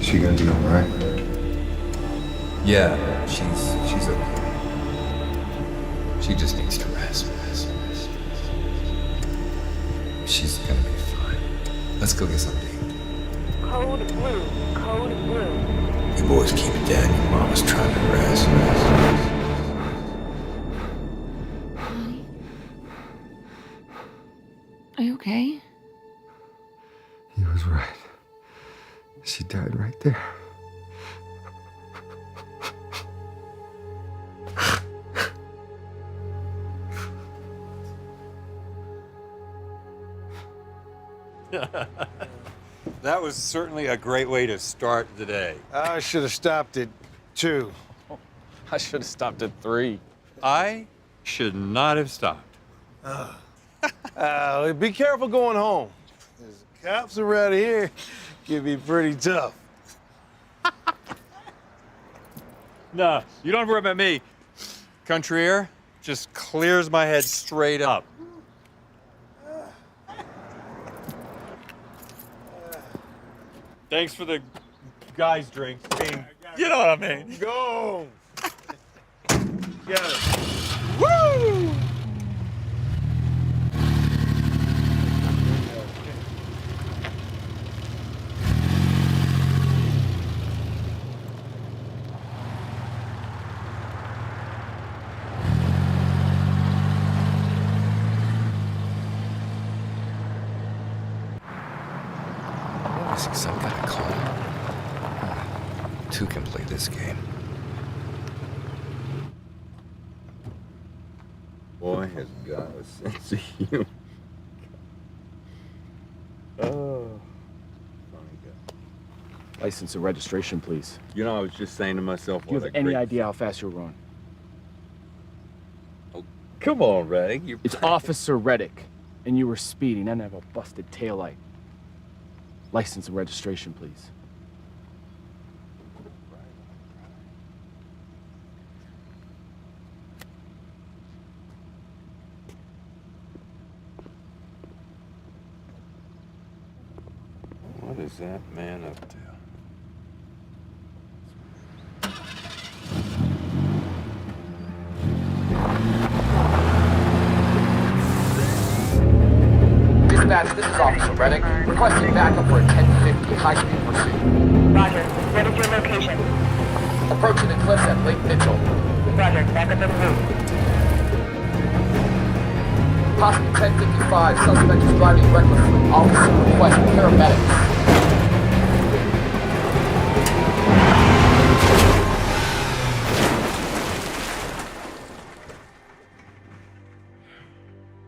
Is she gonna be all right? Yeah, she's okay. She just needs to rest. She's gonna be fine. Let's go get something to eat. Code blue. Code blue. You boys keep it down. Your mama's trying to rest. Honey? Are you okay? was right. She died right there. That was certainly a great way to start the day. I should have stopped at 2. I should have stopped at 3. I should not have stopped. Be careful going home. There's cops around here can be pretty tough. No, you don't have to worry about me. Country air just clears my head straight up. Thanks for the guy's drink. I mean, you know what I mean. Go! Get it. Woo! Was he some kind of clone? Two can play this game. Boy has got a sense of humor. Oh. Funny guy. License and registration, please. You know, I was just saying to myself, Do you have any idea how fast you're going? Oh, come on, Reddick. It's Officer Reddick, and you were speeding and have a busted taillight. License and registration, please. What is that man up to? Dispatch, this is Officer Reddick. Requesting backup for a 1050 high-speed pursuit. Roger. What is your location? Approaching the cliffs at Lake Mitchell. Roger. Backup en route. Possibly 1055. Suspect is driving recklessly. Officer request paramedics.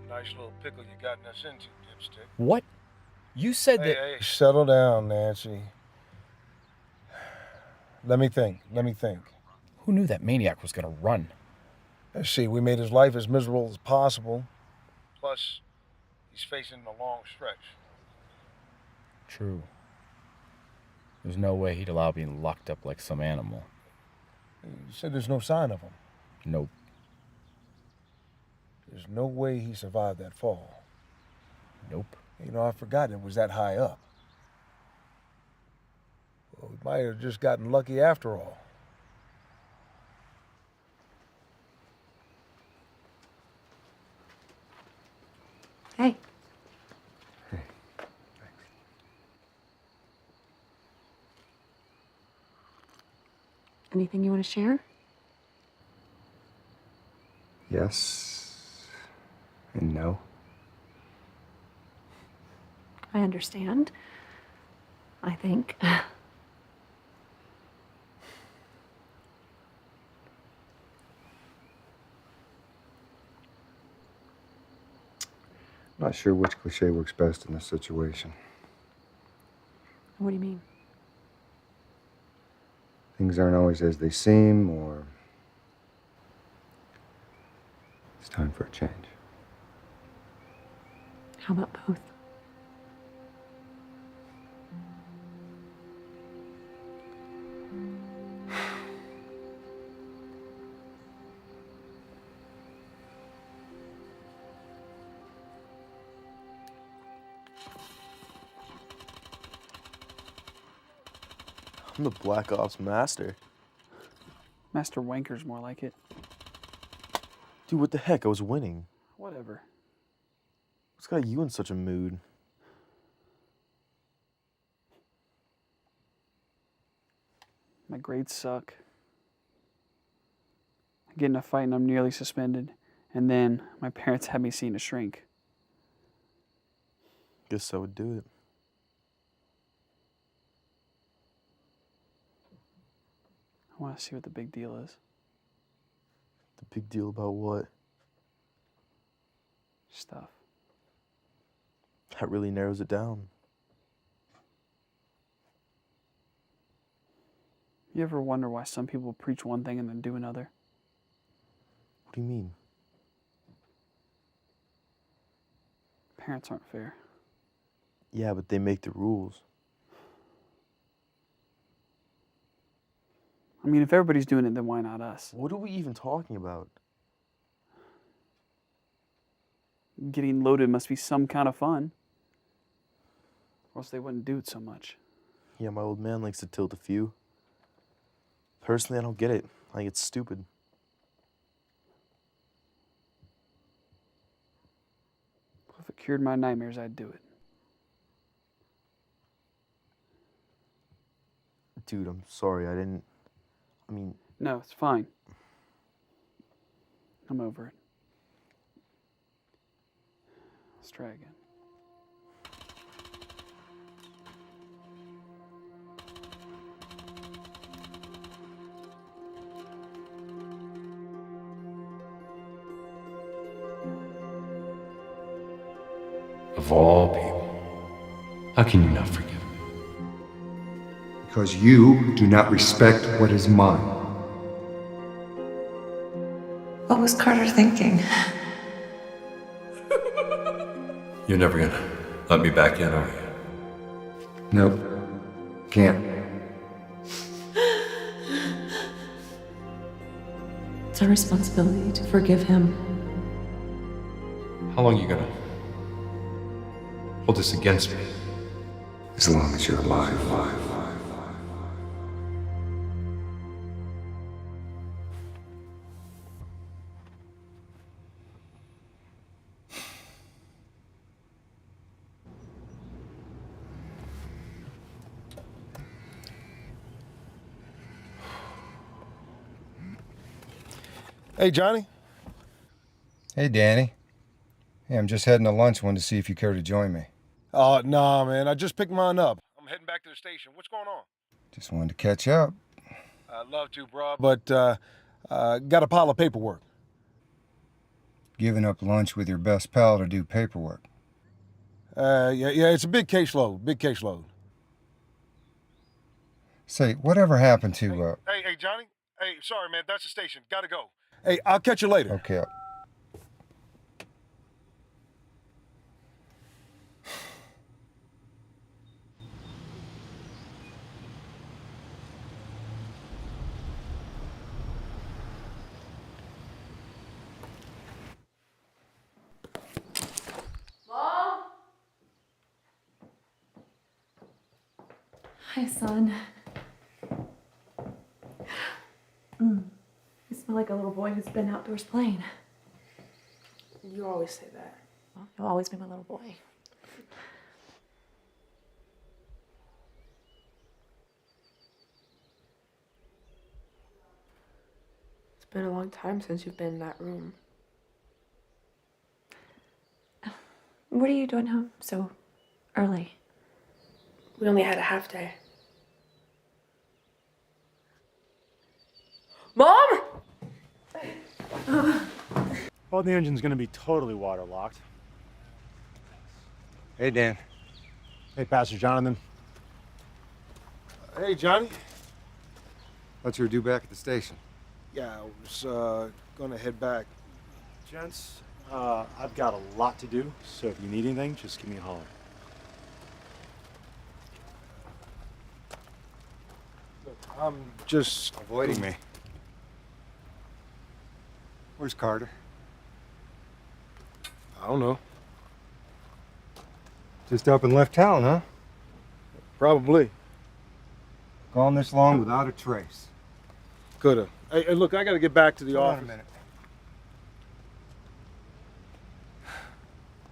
Nice little pickle you gotten us into, dipstick. What? You said that... Hey, settle down, Nancy. Let me think. Who knew that maniac was gonna run? Let's see, we made his life as miserable as possible. Plus, he's facing a long stretch. True. There's no way he'd allow being locked up like some animal. You said there's no sign of him. Nope. There's no way he survived that fall. Nope. You know, I forgot it was that high up. Well, we might have just gotten lucky after all. Hey. Anything you want to share? Yes and no. I understand. I think. Not sure which cliche works best in this situation. What do you mean? Things aren't always as they seem, or it's time for a change. How about both? I'm the Black Ops master. Master Wanker's more like it. Dude, what the heck? I was winning. Whatever. What's got you in such a mood? My grades suck. I get in a fight and I'm nearly suspended. And then my parents had me seeing a shrink. Guess I would do it. I want to see what the big deal is. The big deal about what? Stuff. That really narrows it down. You ever wonder why some people preach one thing and then do another? What do you mean? Parents aren't fair. Yeah, but they make the rules. I mean, if everybody's doing it, then why not us? What are we even talking about? Getting loaded must be some kind of fun. Or else they wouldn't do it so much. Yeah, my old man likes to tilt a few. Personally, I don't get it. I think it's stupid. If it cured my nightmares, I'd do it. Dude, I'm sorry. No, it's fine. I'm over it. Let's try again. Of all people, how can you not forgive me? Because you do not respect what is mine. What was Carter thinking? You're never gonna let me back in, are you? Nope. Can't. It's our responsibility to forgive him. How long are you gonna hold this against me? As long as you're alive. Hey, Johnny. Hey, Danny. Hey, I'm just heading to lunch. Wanted to see if you care to join me. Nah, man. I just picked mine up. I'm heading back to the station. What's going on? Just wanted to catch up. I'd love to, bro, but got a pile of paperwork. Giving up lunch with your best pal to do paperwork. Yeah, it's a big caseload. Say, whatever happened to, Hey, Johnny. Hey, sorry, man. That's the station. Gotta go. Hey, I'll catch you later. Okay. Mom? Hi, son. You smell like a little boy who's been outdoors playing. You always say that. Well, you'll always be my little boy. It's been a long time since you've been in that room. What are you doing home so early? We only had a half day. Mom! Well, the engine's gonna be totally waterlocked. Hey, Dan. Hey, Pastor Jonathan. Hey, Johnny. What's your due back at the station? Yeah, I was gonna head back. Gents, I've got a lot to do, so if you need anything, just give me a holler. I'm just avoiding me. Where's Carter? I don't know. Just up and left town, huh? Probably. Gone this long without a trace. Coulda. Hey, look, I gotta get back to the Hold office. on a minute.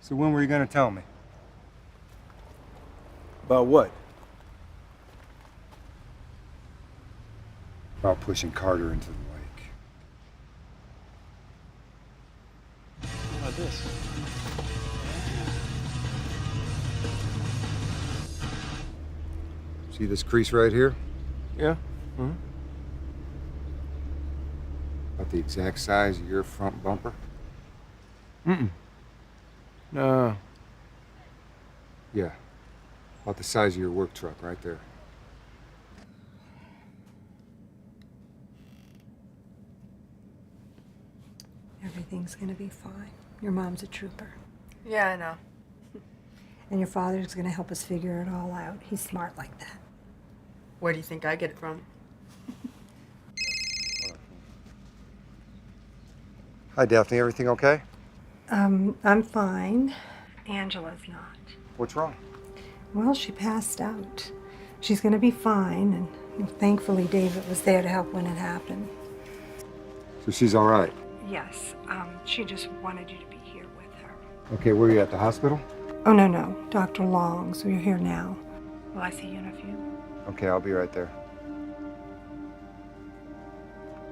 So when were you gonna tell me? About what? About pushing Carter into the lake. How about this? See this crease right here? Yeah. Mm-hmm. About the exact size of your front bumper? No. Yeah. About the size of your work truck right there. Everything's gonna be fine. Your mom's a trooper. Yeah, I know. And your father's gonna help us figure it all out. He's smart like that. Where do you think I get it from? Hi, Daphne. Everything okay? I'm fine. Angela's not. What's wrong? Well, she passed out. She's gonna be fine, and thankfully David was there to help when it happened. So she's all right? Yes, she just wanted you to be here with her. Okay, where are you at, the hospital? Oh, no, Dr. Long, so you're here now. Will I see you in a few? Okay, I'll be right there.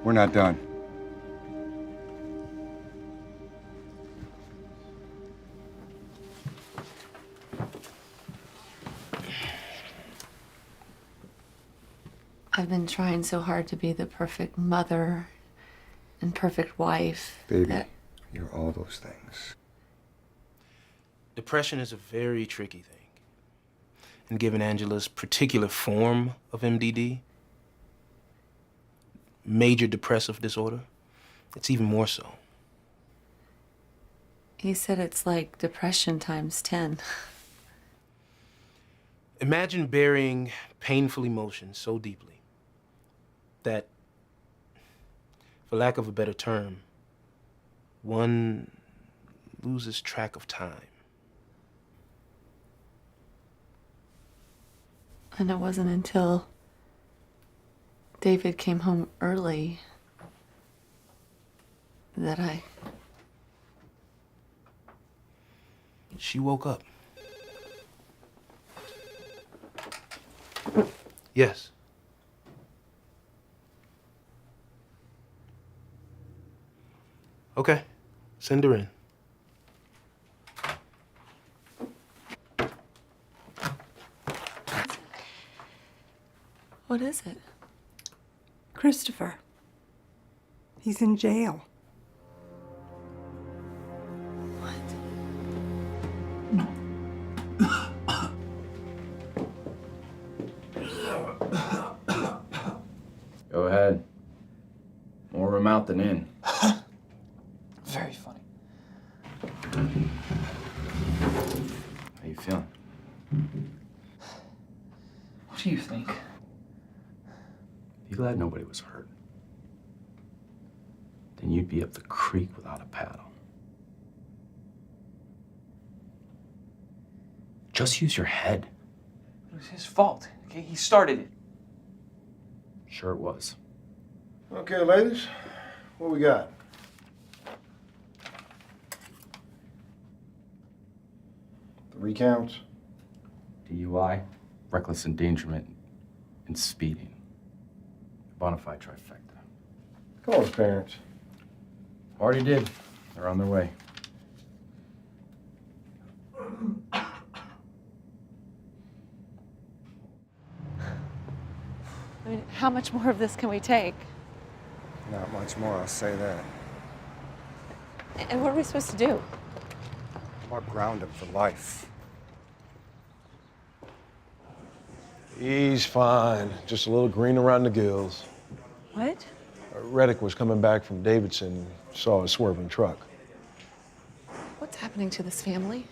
We're not done. I've been trying so hard to be the perfect mother and perfect wife. Baby, you're all those things. Depression is a very tricky thing. And given Angela's particular form of MDD, major depressive disorder, it's even more so. He said it's like depression times 10. Imagine burying painful emotions so deeply that, for lack of a better term, one loses track of time. And it wasn't until David came home early that She woke up. Yes. Okay, send her in. What is it? Christopher. He's in jail. Go ahead. More room out than in. Very funny. How you feeling? What do you think? You glad nobody was hurt? Then you'd be up the creek without a paddle. Just use your head. It was his fault. Okay, he started it. Sure it was. Okay, ladies, what we got? The recounts? DUI, reckless endangerment, and speeding. Bonafide trifecta. Call his parents. Already did. They're on their way. I mean, how much more of this can we take? Not much more, I'll say that. And what are we supposed to do? How about ground him for life? He's fine. Just a little green around the gills. What? Reddick was coming back from Davidson, saw a swerving truck. What's happening to this family?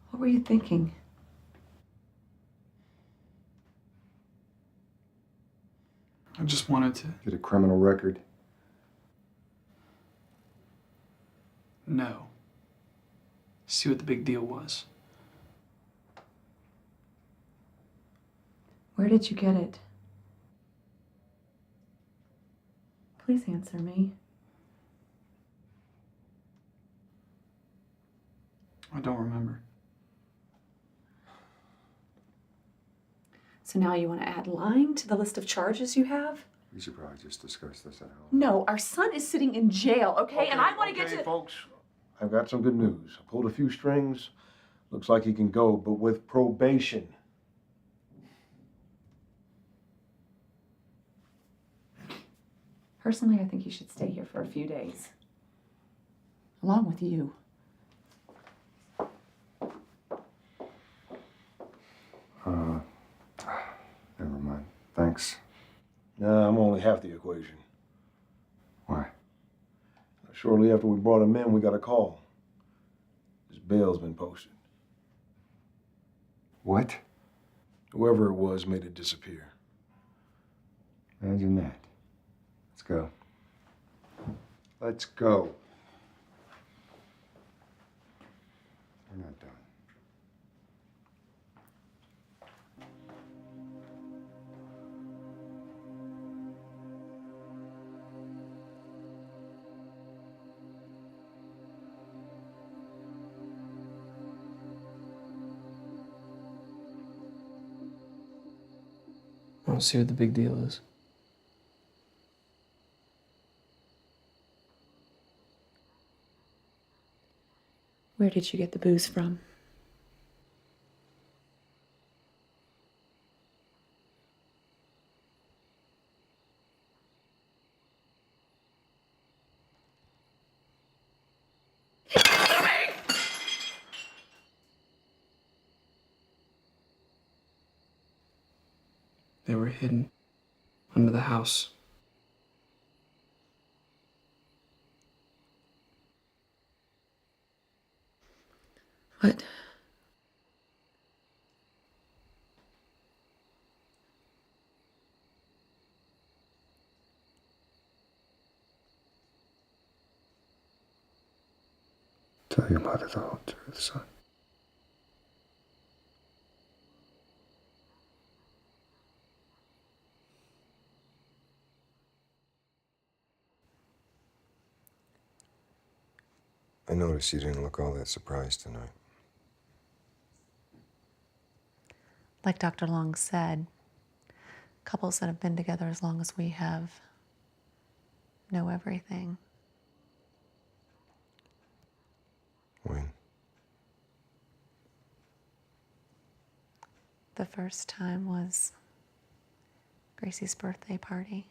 What were you thinking? I just wanted to. Get a criminal record? No. See what the big deal was. Where did you get it? Please answer me. I don't remember. So now you want to add lying to the list of charges you have? We should probably just discuss this at home. No, our son is sitting in jail, okay? And I want to get to... folks, I've got some good news. I pulled a few strings. Looks like he can go, but with probation. Personally, I think you should stay here for a few days. Along with you. Never mind. Thanks. Nah, I'm only half the equation. Why? Shortly after we brought him in, we got a call. His bail's been posted. What? Whoever it was made it disappear. Imagine that. Let's go. Let's go. We're not done. I don't see what the big deal is. Where did you get the booze from? They were hidden under the house. What? Tell your mother the whole truth, son. I noticed you didn't look all that surprised tonight. Like Dr. Long said, couples that have been together as long as we have know everything. When? The first time was Gracie's birthday party.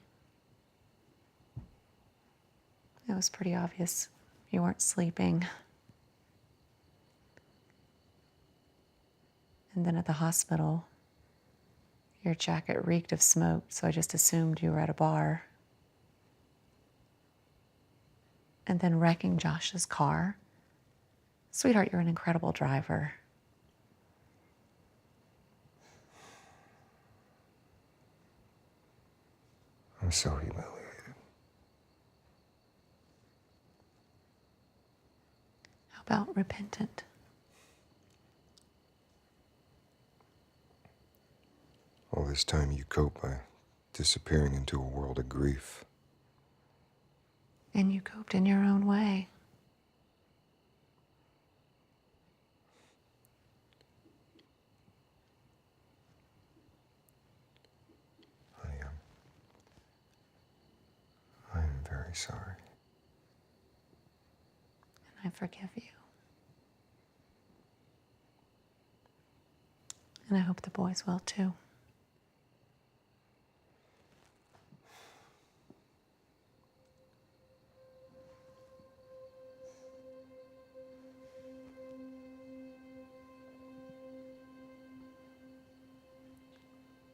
It was pretty obvious you weren't sleeping. And then at the hospital, your jacket reeked of smoke, so I just assumed you were at a bar. And then wrecking Josh's car. Sweetheart, you're an incredible driver. I'm so humiliated. How about repentant? All this time you cope by disappearing into a world of grief. And you coped in your own way. Honey, I'm very sorry. And I forgive you. And I hope the boys will too.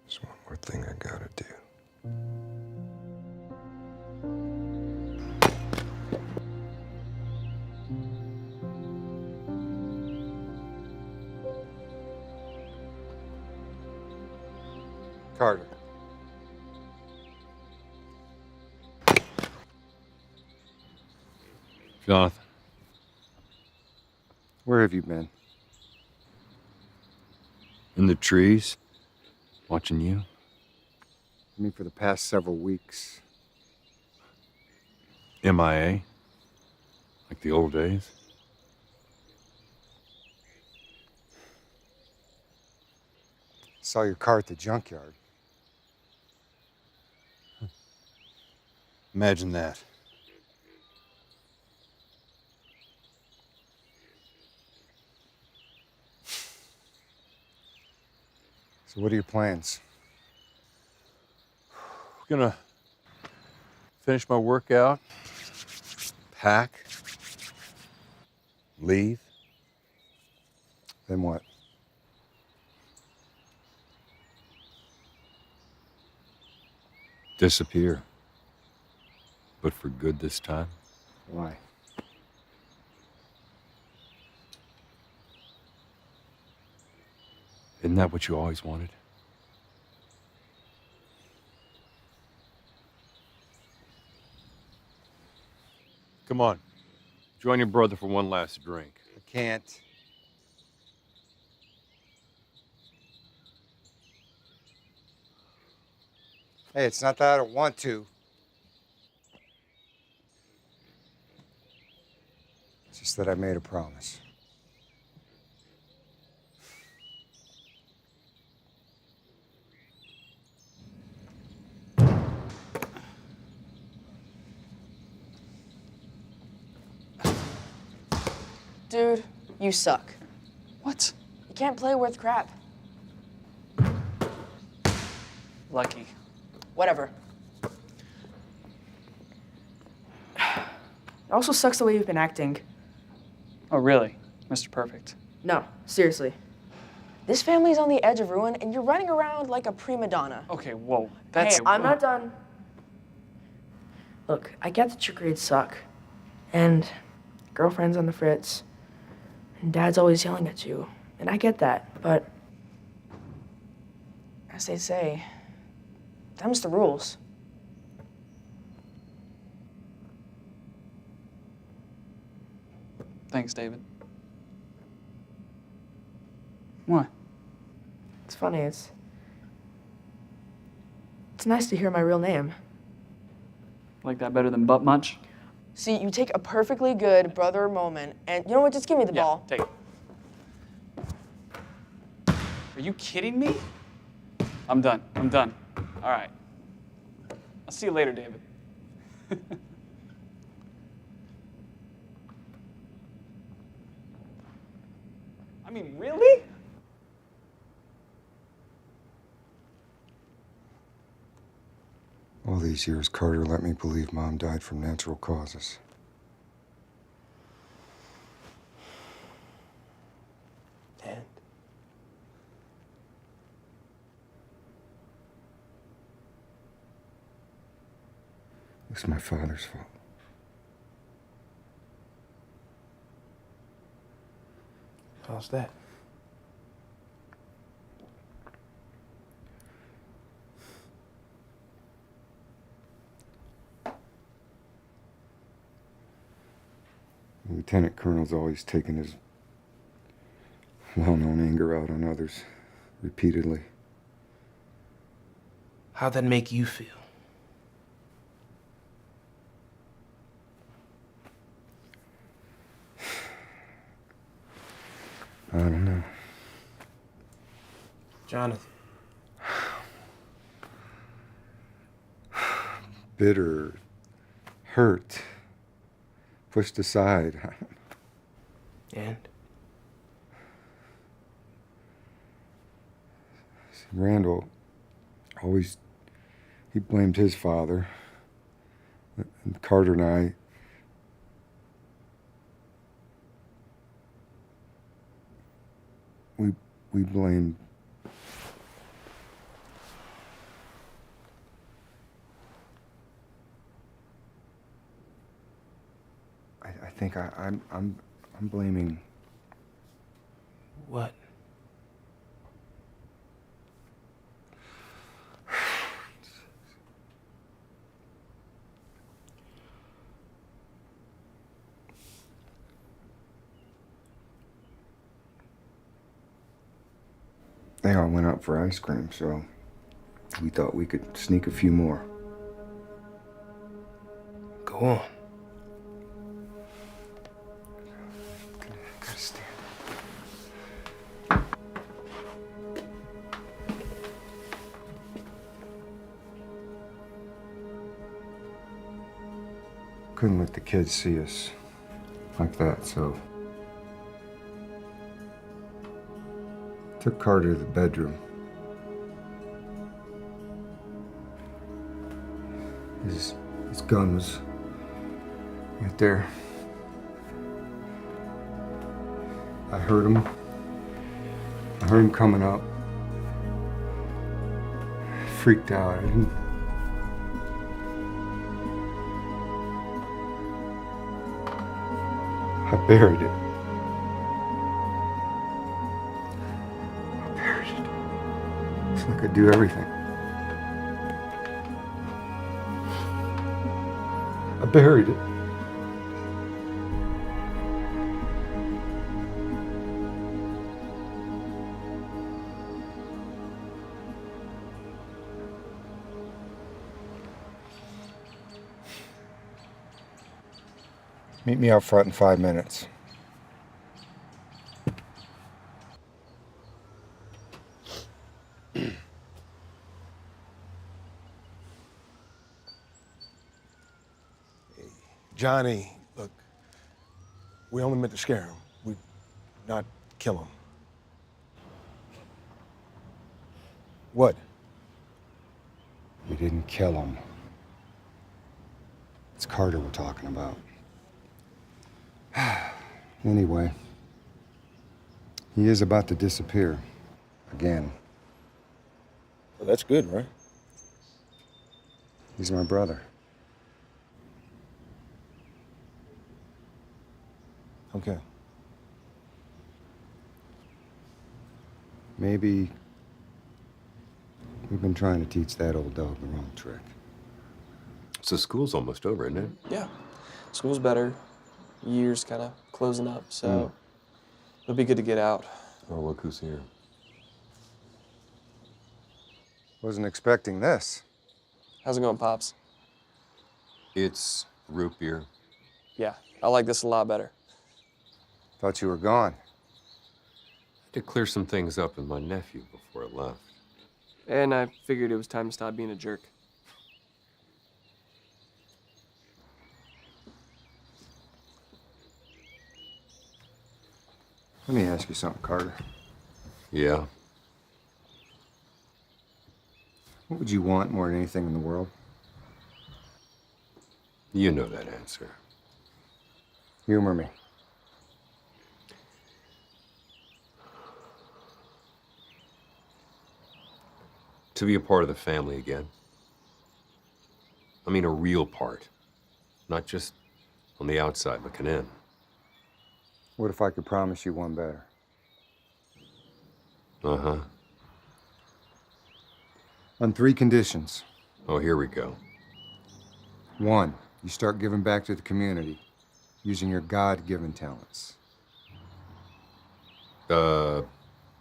There's one more thing I gotta do. Carter. Jonathan. Where have you been? In the trees, watching you. I mean, for the past several weeks. MIA, like the old days. Saw your car at the junkyard. Imagine that. So what are your plans? I'm gonna finish my workout, pack, leave. Then what? Disappear. But for good this time. Why? Isn't that what you always wanted? Come on. Join your brother for one last drink. I can't. Hey, it's not that I don't want to. It's just that I made a promise. Dude, you suck. What? You can't play worth crap. Lucky. Whatever. It also sucks the way you've been acting. Oh, really? Mr. Perfect. No, seriously. This family's on the edge of ruin, and you're running around like a prima donna. Okay, whoa. That's... Hey, I'm not done. Look, I get that your grades suck. And girlfriend's on the fritz. And dad's always yelling at you. And I get that, but as they say, them's the rules. Thanks, David. What? It's funny, it's nice to hear my real name. Like that better than butt much? See, you take a perfectly good brother moment, and you know what, just give me the ball. Take it. Are you kidding me? I'm done. I'm done. All right. I'll see you later, David. I mean, really? All these years, Carter let me believe Mom died from natural causes. And? It was my father's fault. How's that? The lieutenant colonel's always taken his well-known anger out on others, repeatedly. How'd that make you feel? I don't know. Jonathan. Bitter, hurt, pushed aside. And? Randall always, he blamed his father. And Carter and I, we blamed I think I'm blaming. What? They all went out for ice cream, so we thought we could sneak a few more. Go on. Gotta stand. Couldn't let the kids see us like that, so took Carter to the bedroom, His gun was right there. I heard him. I heard him coming up. Freaked out. I buried it. I buried it. So I could do everything. I buried it. Meet me out front in 5 minutes. Johnny, look, we only meant to scare him. We not kill him. What? We didn't kill him. It's Carter we're talking about. Anyway, he is about to disappear. Again. Well, that's good, right? He's my brother. Okay. Maybe we've been trying to teach that old dog the wrong trick. So school's almost over, isn't it? Yeah. School's better. Year's kind of closing up, so it'll be good to get out. Oh, look who's here. Wasn't expecting this. How's it going, Pops? It's root beer. Yeah, I like this a lot better. Thought you were gone. I had to clear some things up with my nephew before I left. And I figured it was time to stop being a jerk. Let me ask you something, Carter. Yeah. What would you want more than anything in the world? You know that answer. Humor me. To be a part of the family again. I mean, a real part. Not just on the outside looking in. What if I could promise you one better? Uh-huh. On 3 conditions. Oh, here we go. 1, you start giving back to the community, using your God-given talents.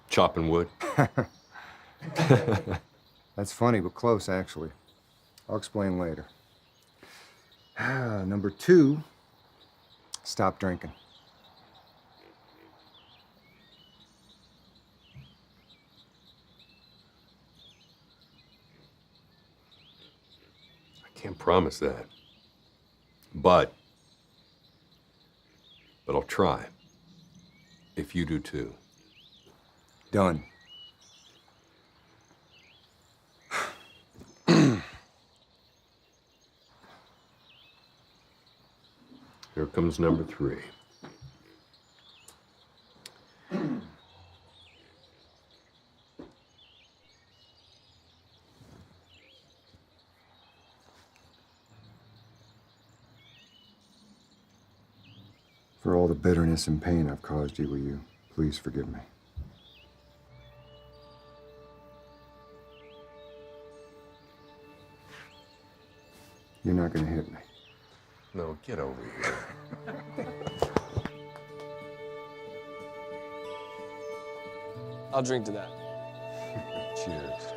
Chopping wood? That's funny, but close, actually. I'll explain later. Number 2, stop drinking. I can't promise that. But I'll try. If you do too. Done. Here comes number 3. For all the bitterness and pain I've caused you, will you please forgive me? You're not gonna hit me. No, get over here. I'll drink to that. Cheers.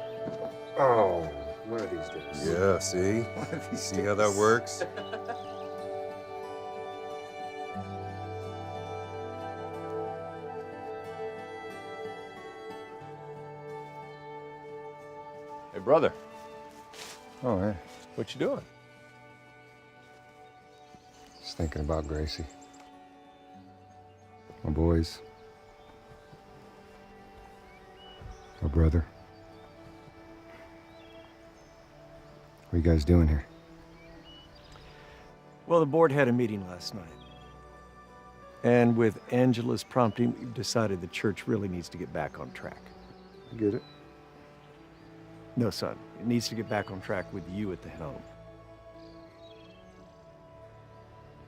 Oh, one of these days. Yeah, see? One of these See how that works? Hey, brother. Oh, hey. What you doing? Just thinking about Gracie. My boys. My brother. What are you guys doing here? Well, the board had a meeting last night. And with Angela's prompting, we've decided the church really needs to get back on track. I get it. No, son. It needs to get back on track with you at the helm.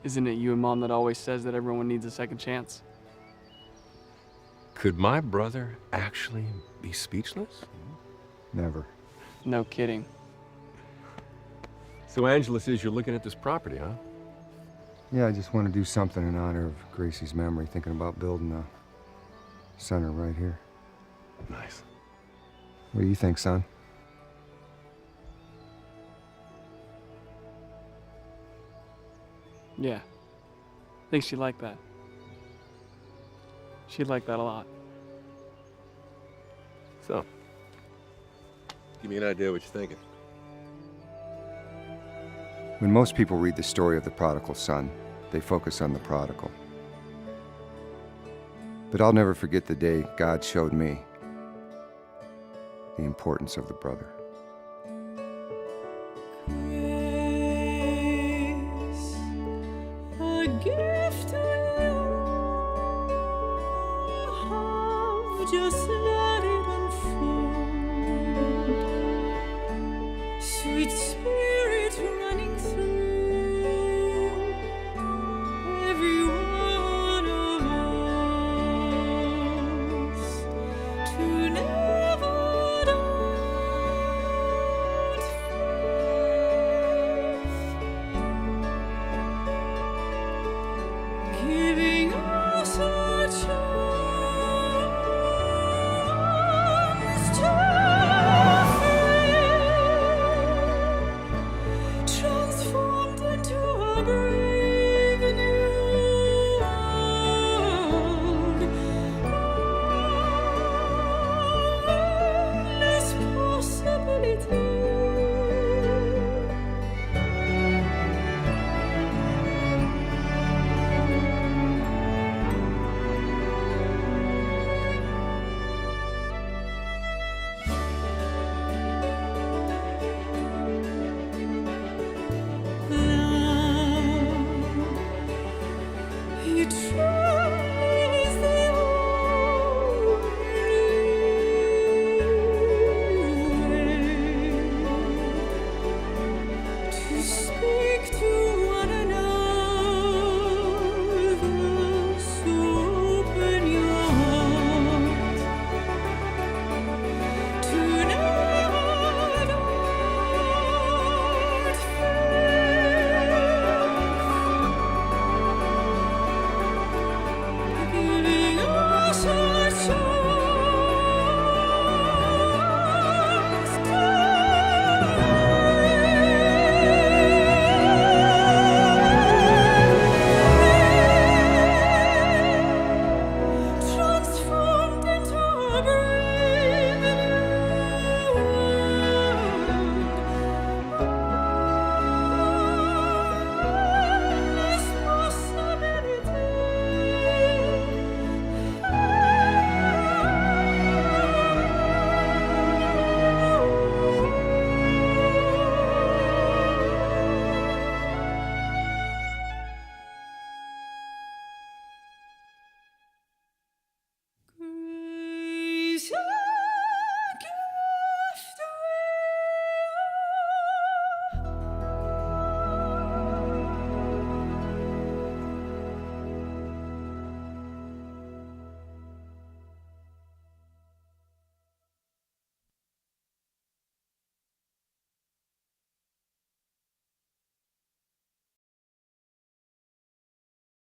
Isn't it you and Mom that always says that everyone needs a second chance? Could my brother actually be speechless? Never. No kidding. So Angela says you're looking at this property, huh? Yeah, I just want to do something in honor of Gracie's memory, thinking about building a center right here. Nice. What do you think, son? Yeah. I think she'd like that. She'd like that a lot. So, give me an idea what you're thinking. When most people read the story of the prodigal son, they focus on the prodigal. But I'll never forget the day God showed me the importance of the brother. A gift you have, just let it unfold. Sweet